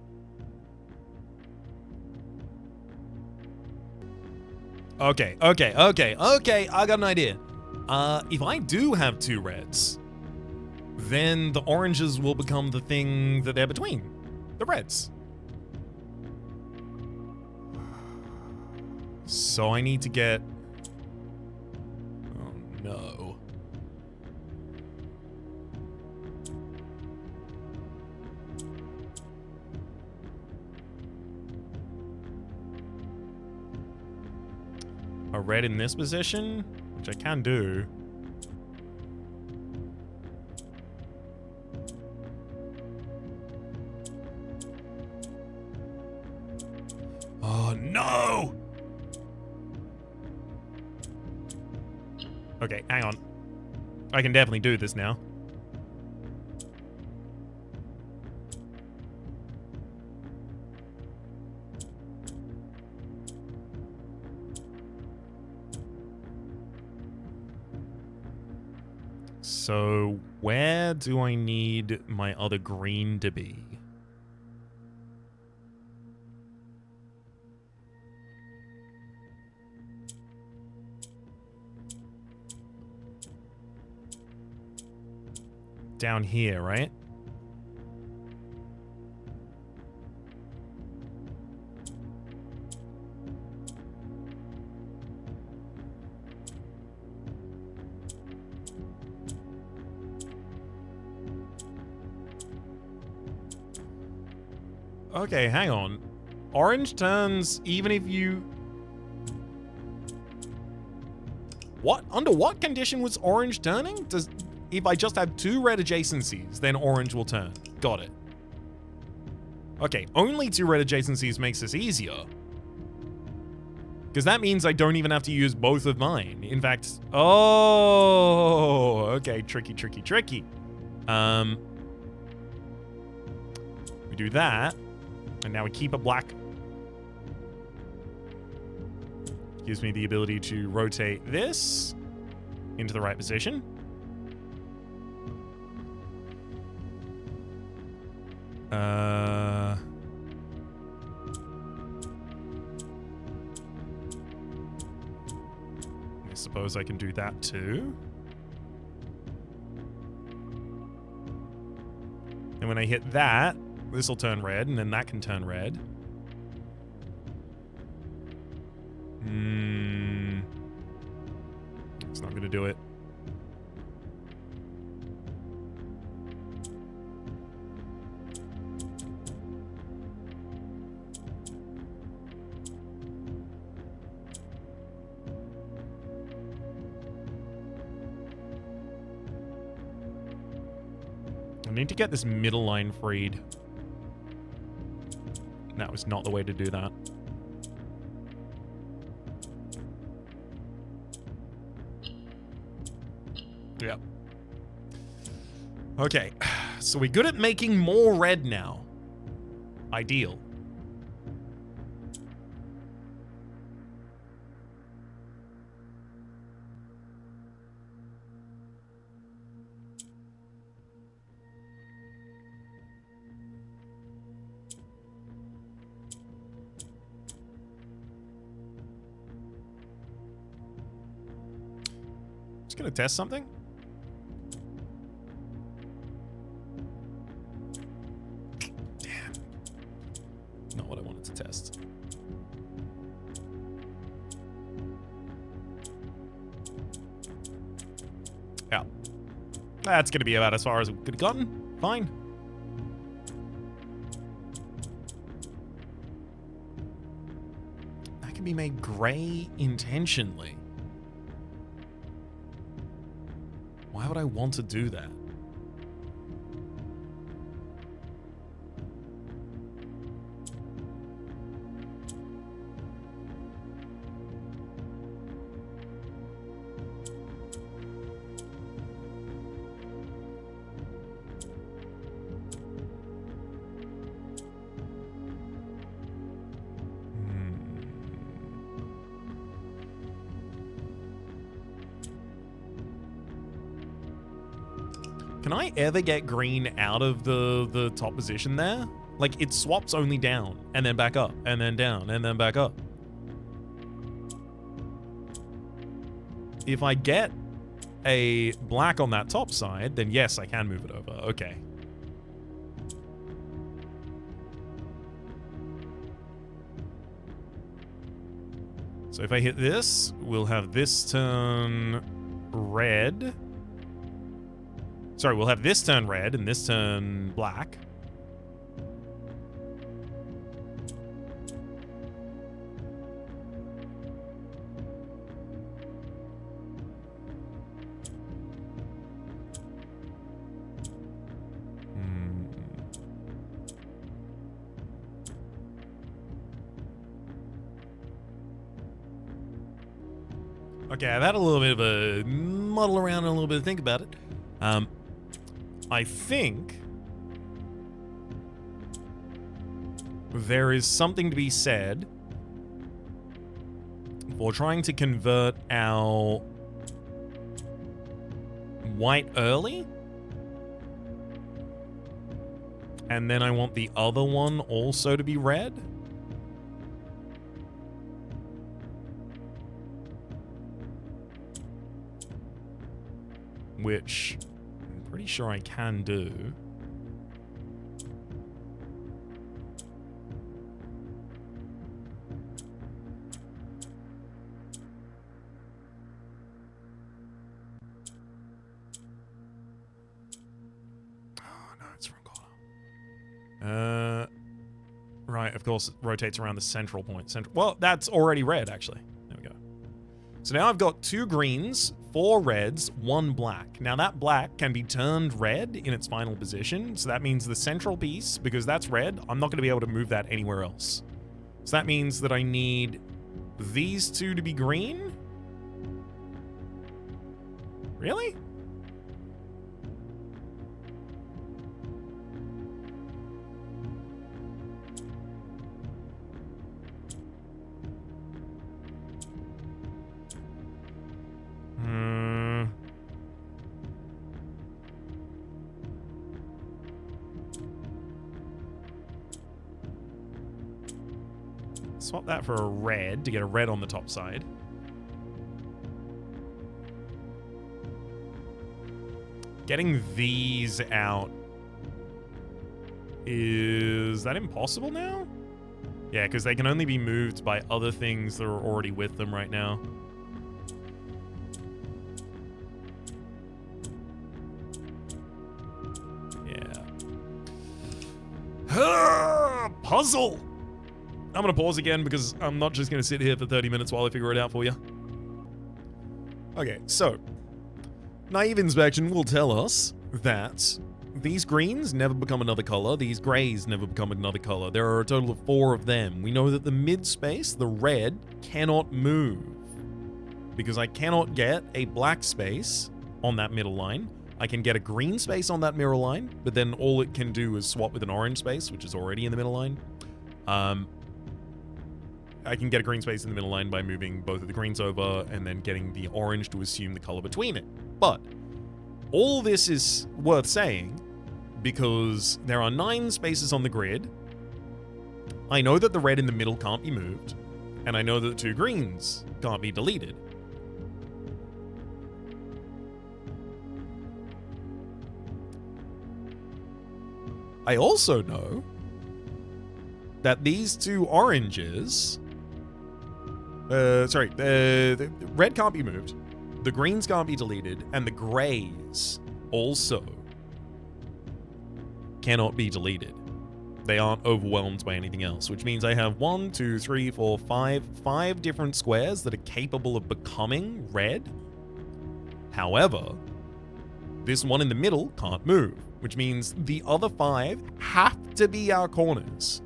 Okay, I got an idea. If I do have two reds, then the oranges will become the thing that they're between, the reds. So I need to get... Oh, no. A red in this position, which I can do. Oh, no! Okay, hang on. I can definitely do this now. So, where do I need my other green to be? Down here, right? Okay, hang on. Orange turns even if you... What? Under what condition was orange turning? Does... If I just have two red adjacencies, then orange will turn. Got it. Okay, only two red adjacencies makes this easier. Because that means I don't even have to use both of mine. In fact, oh, okay, tricky. We do that, and now we keep a black. Gives me the ability to rotate this into the right position. I suppose I can do that too. And when I hit that, this will turn red, and then that can turn red. It's not going to do it. I need to get this middle line freed. That was not the way to do that. Yep. Okay. So we're good at making more red now. Ideal. Just gonna test something. Not what I wanted to test. Yeah. That's going to be about as far as we could have gotten. Fine. That can be made gray intentionally. Why would I want to do that? Can I ever get green out of the top position there? Like, it swaps only down, and then back up, and then down, and then back up. If I get a black on that top side, then yes, I can move it over. Okay. So if I hit this, we'll have this turn red. Sorry, we'll have this turn red and this turn black. Okay, I've had a little bit of a muddle around and a little bit of think about it. I think there is something to be said for trying to convert our white early. And then I want the other one also to be red. Which I'm pretty sure I can do. Oh, no, it's wrong corner. Right, of course, it rotates around the central point. Well, that's already red, actually. There we go. So now I've got 2 greens, 4 reds, 1 black. Now that black can be turned red in its final position. So that means the central piece, because that's red, I'm not going to be able to move that anywhere else. So that means that I need these 2 to be green? Really? Swap that for a red to get a red on the top side. Getting these out. Is that impossible now? Yeah, because they can only be moved by other things that are already with them right now. Yeah. Puzzle! I'm going to pause again because I'm not just going to sit here for 30 minutes while I figure it out for you. Okay, so naive inspection will tell us that these greens never become another color, these grays never become another color. There are a total of 4 of them. We know that the mid space, the red, cannot move because I cannot get a black space on that middle line I can get a green space on that mirror line, but then all it can do is swap with an orange space, which is already in the middle line. I can get a green space in the middle line by moving both of the greens over and then getting the orange to assume the color between it. But all this is worth saying because there are 9 spaces on the grid. I know that the red in the middle can't be moved, and I know that the 2 greens can't be deleted. I also know that these 2 oranges... the red can't be moved, the greens can't be deleted, and the grays also cannot be deleted. They aren't overwhelmed by anything else, which means I have 1, 2, 3, 4, 5 different squares that are capable of becoming red. However, this one in the middle can't move, which means the other 5 have to be our corners.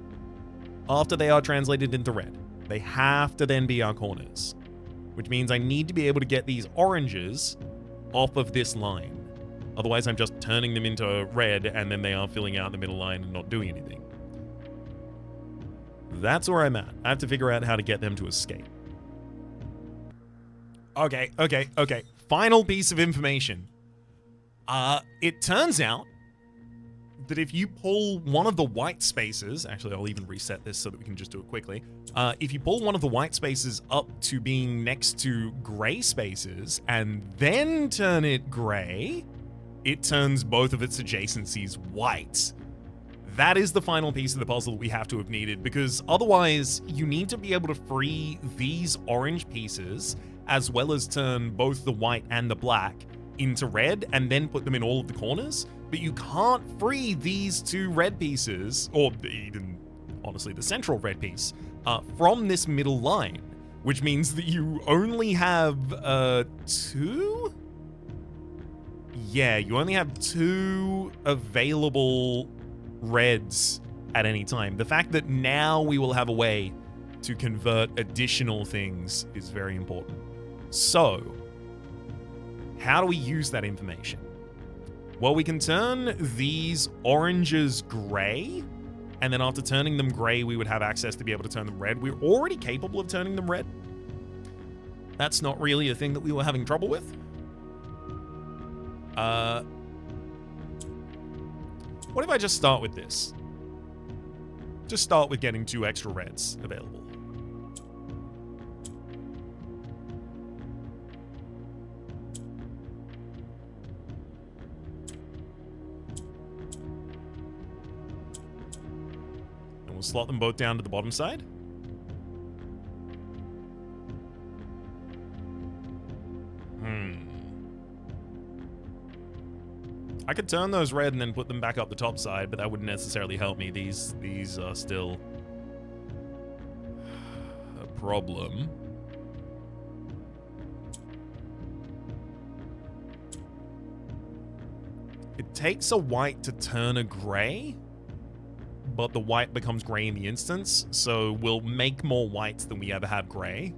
After they are translated into red, they have to then be our corners, which means I need to be able to get these oranges off of this line. Otherwise, I'm just turning them into red, and then they are filling out the middle line and not doing anything. That's where I'm at. I have to figure out how to get them to escape. Okay. Final piece of information. It turns out that if you pull one of the white spaces... Actually, I'll even reset this so that we can just do it quickly. If you pull one of the white spaces up to being next to gray spaces and then turn it gray, it turns both of its adjacencies white. That is the final piece of the puzzle that we have to have needed, because otherwise you need to be able to free these orange pieces as well as turn both the white and the black into red and then put them in all of the corners. But you can't free these 2 red pieces, or even, honestly, the central red piece, from this middle line, which means that you only have 2? Yeah, you only have 2 available reds at any time. The fact that now we will have a way to convert additional things is very important. So, how do we use that information? Well, we can turn these oranges gray, and then after turning them gray, we would have access to be able to turn them red. We're already capable of turning them red. That's not really a thing that we were having trouble with. What if I just start with this? Just start with getting 2 extra reds available. And we'll slot them both down to the bottom side. I could turn those red and then put them back up the top side, but that wouldn't necessarily help me. These are still a problem. It takes a white to turn a gray, but the white becomes gray in the instance, so we'll make more whites than we ever have gray.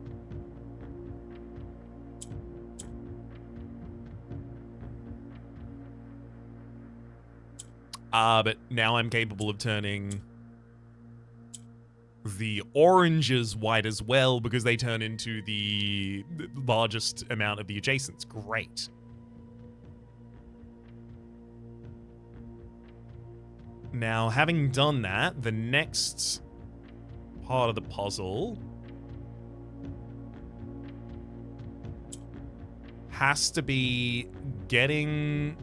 But now I'm capable of turning the oranges white as well because they turn into the largest amount of the adjacents. Great. Now, having done that, the next part of the puzzle has to be getting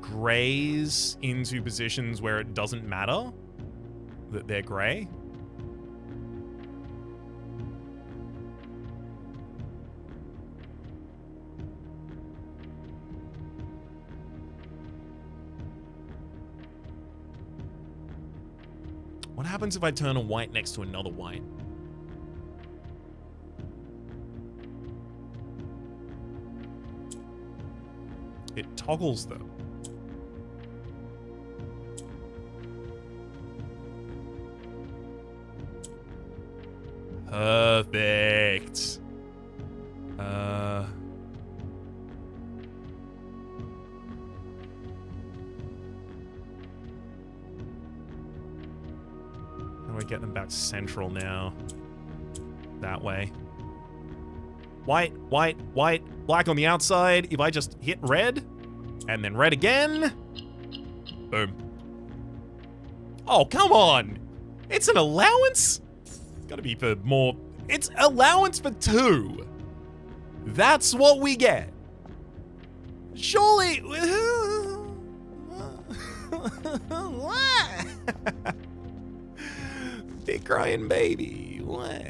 grays into positions where it doesn't matter that they're gray. What happens if I turn a white next to another white? It toggles them. Perfect. get them back central now. That way. White, white, white, black on the outside. If I just hit red, and then red again. Boom. Oh, come on. It's an allowance? It's gotta be for more. It's allowance for 2. That's what we get. Surely. What? Big crying baby. What?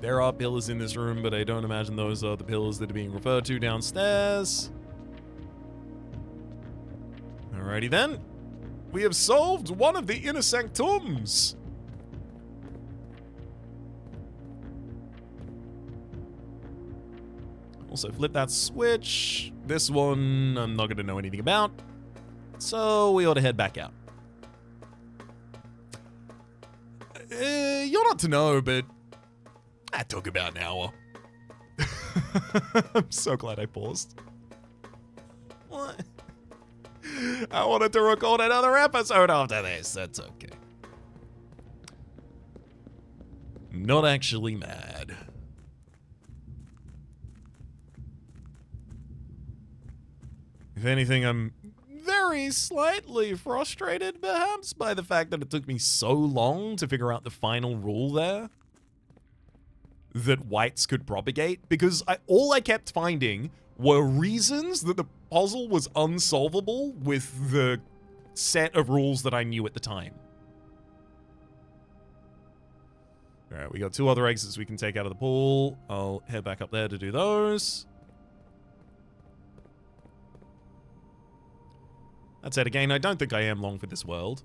There are pillars in this room, but I don't imagine those are the pillars that are being referred to downstairs. Alrighty then. We have solved one of the inner sanctums. Also flip that switch. This one I'm not going to know anything about. So we ought to head back out. You're not to know, but that took about an hour. I'm so glad I paused. What? I wanted to record another episode after this. That's okay. Not actually mad. If anything, I'm very slightly frustrated, perhaps, by the fact that it took me so long to figure out the final rule there. That whites could propagate, because all I kept finding were reasons that the puzzle was unsolvable with the set of rules that I knew at the time. Alright, we got 2 other exits we can take out of the pool. I'll head back up there to do those. That said, again, I don't think I am long for this world.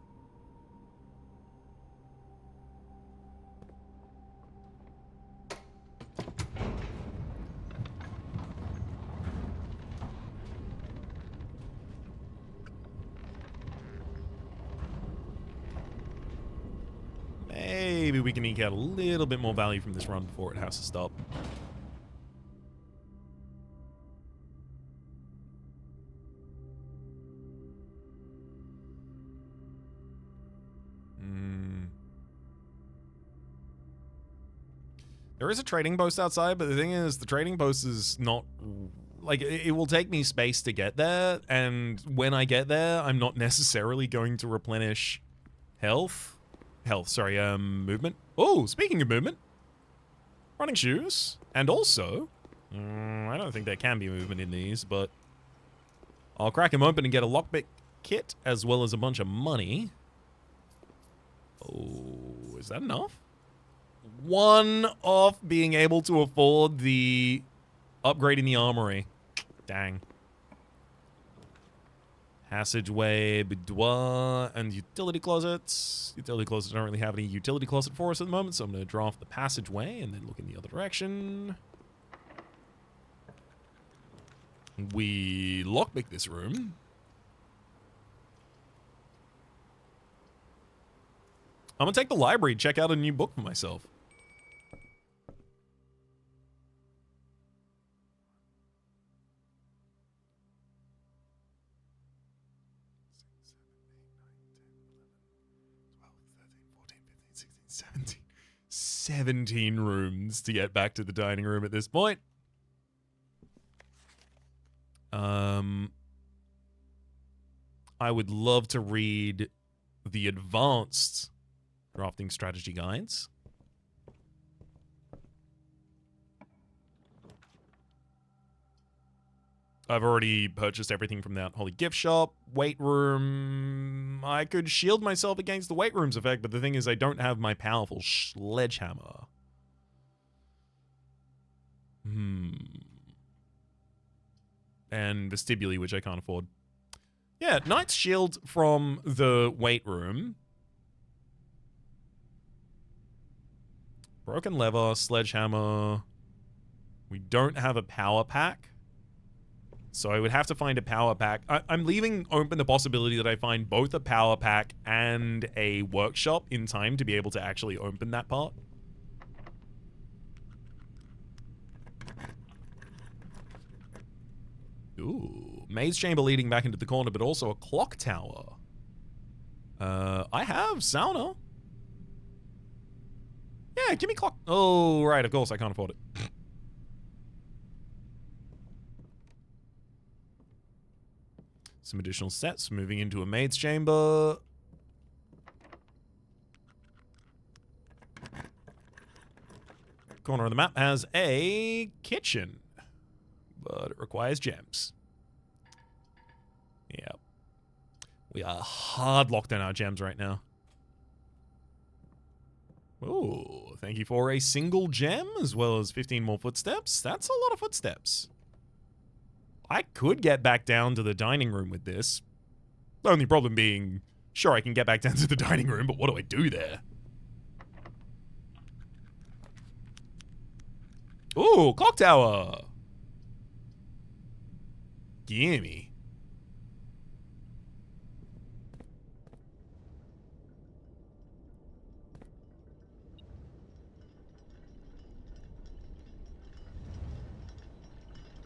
Maybe we can eke out a little bit more value from this run before it has to stop. There is a trading post outside, but the thing is, the trading post is not... Like, it will take me space to get there, and when I get there, I'm not necessarily going to replenish movement. Oh, speaking of movement. Running shoes. And also... I don't think there can be movement in these, but... I'll crack them open and get a lockpick kit, as well as a bunch of money. Oh, is that enough? 1 off being able to afford the upgrade in the armory. Dang. Passageway, boudoir, and utility closets. Utility closets don't really have any utility closet for us at the moment, so I'm going to draw off the passageway and then look in the other direction. We lockpick this room. I'm going to take the library, check out a new book for myself. $17 17 rooms to get back to the dining room at this point. I would love to read the advanced drafting strategy guides. I've already purchased everything from that holy gift shop. Weight room. I could shield myself against the weight room's effect, but the thing is I don't have my powerful sledgehammer. And vestibuli, which I can't afford. Yeah, Knight's Shield from the weight room. Broken lever, sledgehammer. We don't have a power pack. So I would have to find a power pack. I'm leaving open the possibility that I find both a power pack and a workshop in time to be able to actually open that part. Ooh, maze chamber leading back into the corner, but also a clock tower. I have sauna. Yeah, give me clock. Oh, right, of course, I can't afford it. Some additional sets, moving into a maid's chamber. Corner of the map has a kitchen, but it requires gems. Yep. We are hard locked in our gems right now. Oh, thank you for a single gem, as well as 15 more footsteps. That's a lot of footsteps. I could get back down to the dining room with this. The only problem being, sure, I can get back down to the dining room, but what do I do there? Ooh, clock tower. Gimme.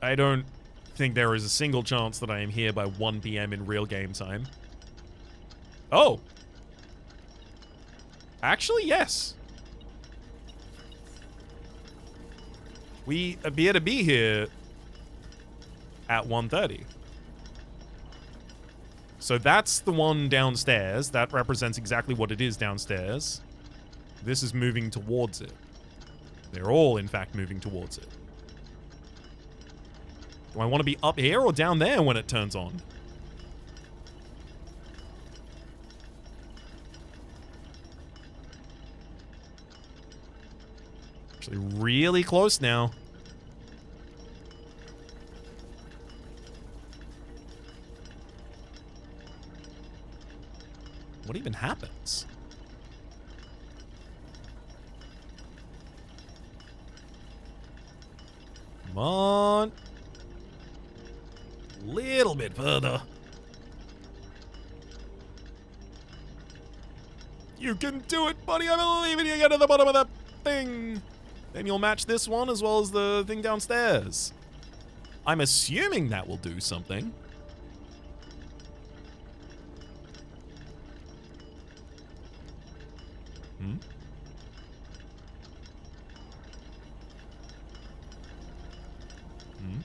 I don't think there is a single chance that I am here by 1 p.m. in real game time. Oh. Actually, yes. We appear to be here at 1:30. So that's the one downstairs. That represents exactly what it is downstairs. This is moving towards it. They're all, in fact, moving towards it. Do I want to be up here or down there when it turns on? Actually, really close now. What even happens? Come on. Little bit further. You can do it, buddy. I believe in you. Get to the bottom of that thing. Then you'll match this one as well as the thing downstairs. I'm assuming that will do something. Hmm? Hmm?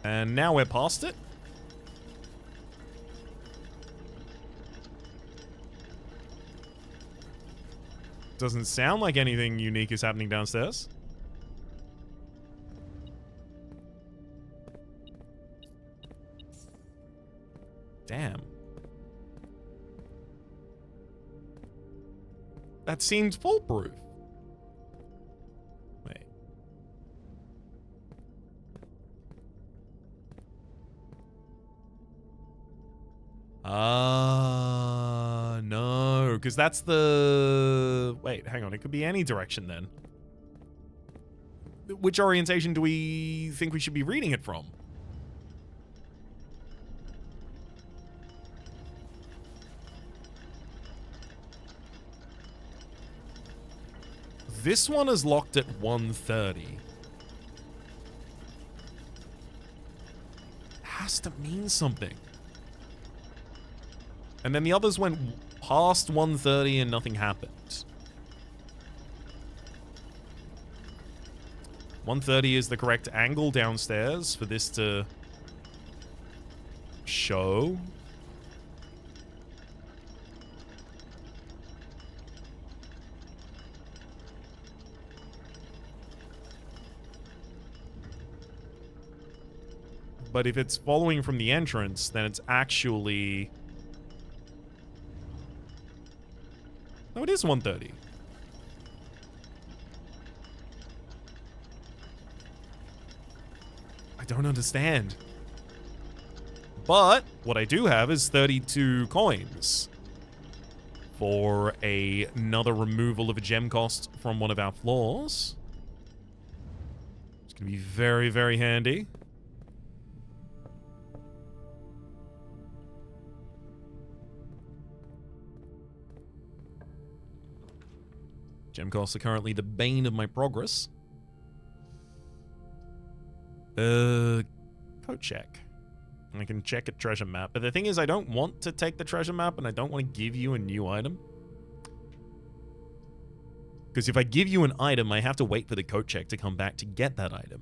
And now we're past it. Doesn't sound like anything unique is happening downstairs. Damn. That seems foolproof. Wait. No, because that's the... Wait, hang on. It could be any direction then. Which orientation do we think we should be reading it from? This one is locked at 1:30. Has to mean something. And then the others went past 1:30 and nothing happened. 1:30 is the correct angle downstairs for this to show. But if it's following from the entrance, then it's actually... No, it is 1:30. I don't understand. But what I do have is 32 coins for another removal of a gem cost from one of our floors. It's going to be very, very handy. Gem costs are currently the bane of my progress. Code check. I can check a treasure map. But the thing is, I don't want to take the treasure map and I don't want to give you a new item. Because if I give you an item, I have to wait for the code check to come back to get that item.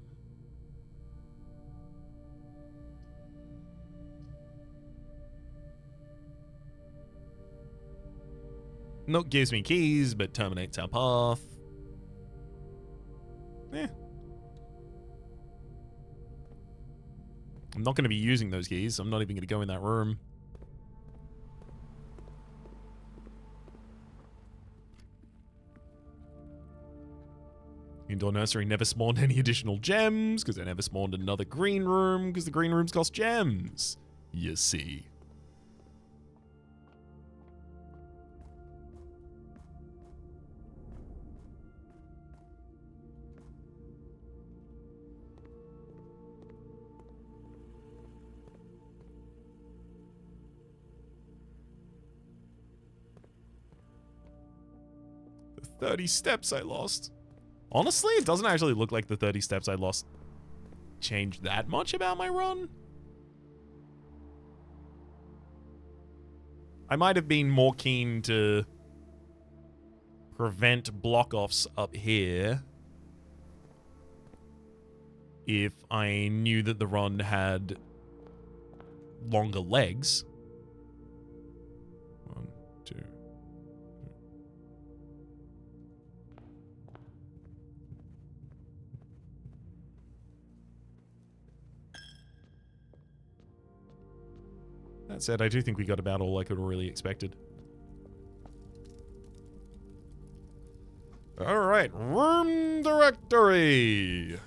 Note gives me keys, but terminates our path. Eh. I'm not going to be using those keys. I'm not even going to go in that room. Indoor nursery never spawned any additional gems because I never spawned another green room because the green rooms cost gems. You see. The 30 steps I lost. Honestly, it doesn't actually look like the 30 steps I lost changed that much about my run. I might have been more keen to prevent block-offs up here if I knew that the run had longer legs. 1, 2... That said, I do think we got about all I could have really expected. Alright, room directory!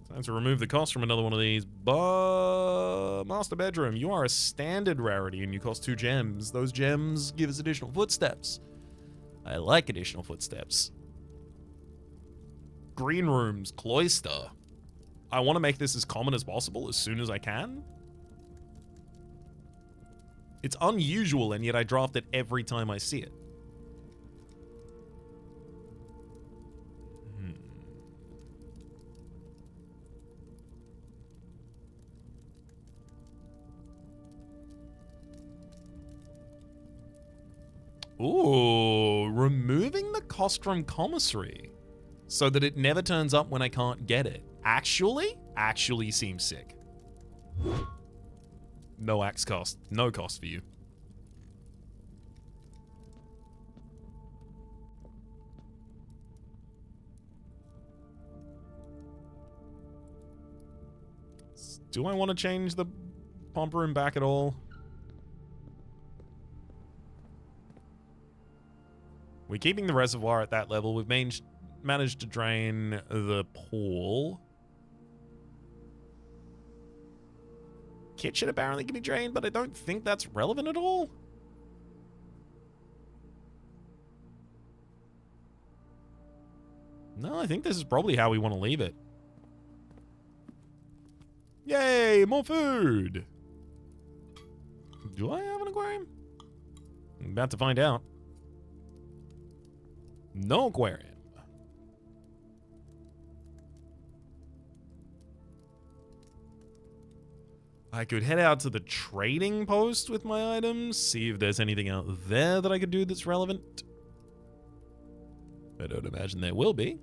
Time to remove the cost from another one of these. Master bedroom, you are a standard rarity and you cost 2 gems. Those gems give us additional footsteps. I like additional footsteps. Green rooms, cloister. I want to make this as common as possible as soon as I can. It's unusual, and yet I draft it every time I see it. Ooh, removing the cost from commissary so that it never turns up when I can't get it. Actually seems sick. No axe cost. No cost for you. Do I want to change the pump room back at all? We're keeping the reservoir at that level. We've managed to drain the pool. Kitchen apparently can be drained, but I don't think that's relevant at all. No, I think this is probably how we want to leave it. Yay, more food! Do I have an aquarium? I'm about to find out. No aquarium. I could head out to the trading post with my items, see if there's anything out there that I could do that's relevant. I don't imagine there will be.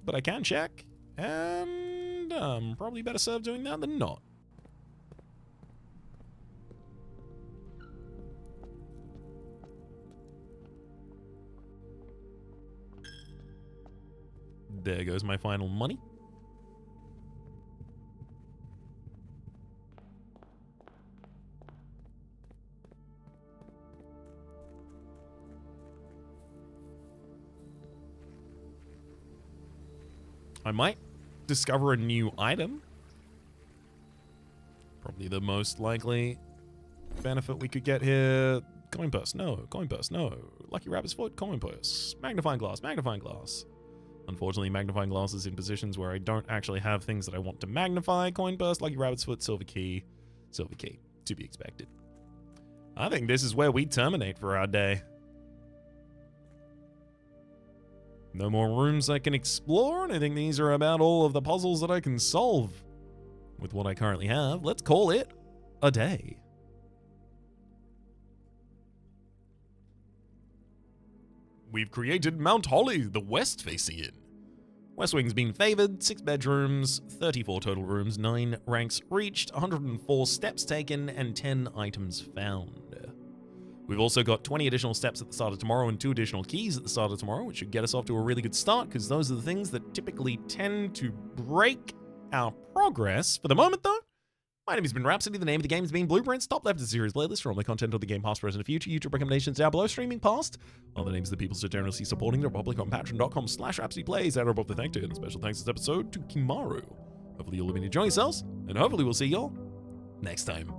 But I can check, and I'm probably better served doing that than not. There goes my final money. I might discover a new item. Probably the most likely benefit we could get here. Coin purse, no. Coin purse, no. Lucky rabbit's foot, coin purse. Magnifying glass, magnifying glass. Unfortunately, magnifying glass is in positions where I don't actually have things that I want to magnify. Coin purse, lucky rabbit's foot, silver key. Silver key, to be expected. I think this is where we terminate for our day. No more rooms I can explore, and I think these are about all of the puzzles that I can solve with what I currently have. Let's call it a day. We've created Mount Holly, the west-facing inn. West Wing's been favored, 6 bedrooms, 34 total rooms, 9 ranks reached, 104 steps taken, and 10 items found. We've also got 20 additional steps at the start of tomorrow and 2 additional keys at the start of tomorrow, which should get us off to a really good start, because those are the things that typically tend to break our progress. For the moment, though, my name has been Rhapsody, the name of the game has been Blueprints, top left of the series playlist for all the content of the game past, present, and future, YouTube recommendations down below, streaming past, all the names of the people so generously supporting the Republic on patreon.com/RhapsodyPlays, out above the thank you, and special thanks this episode to Kimaru. Hopefully you'll have been enjoying yourselves, and hopefully we'll see y'all next time.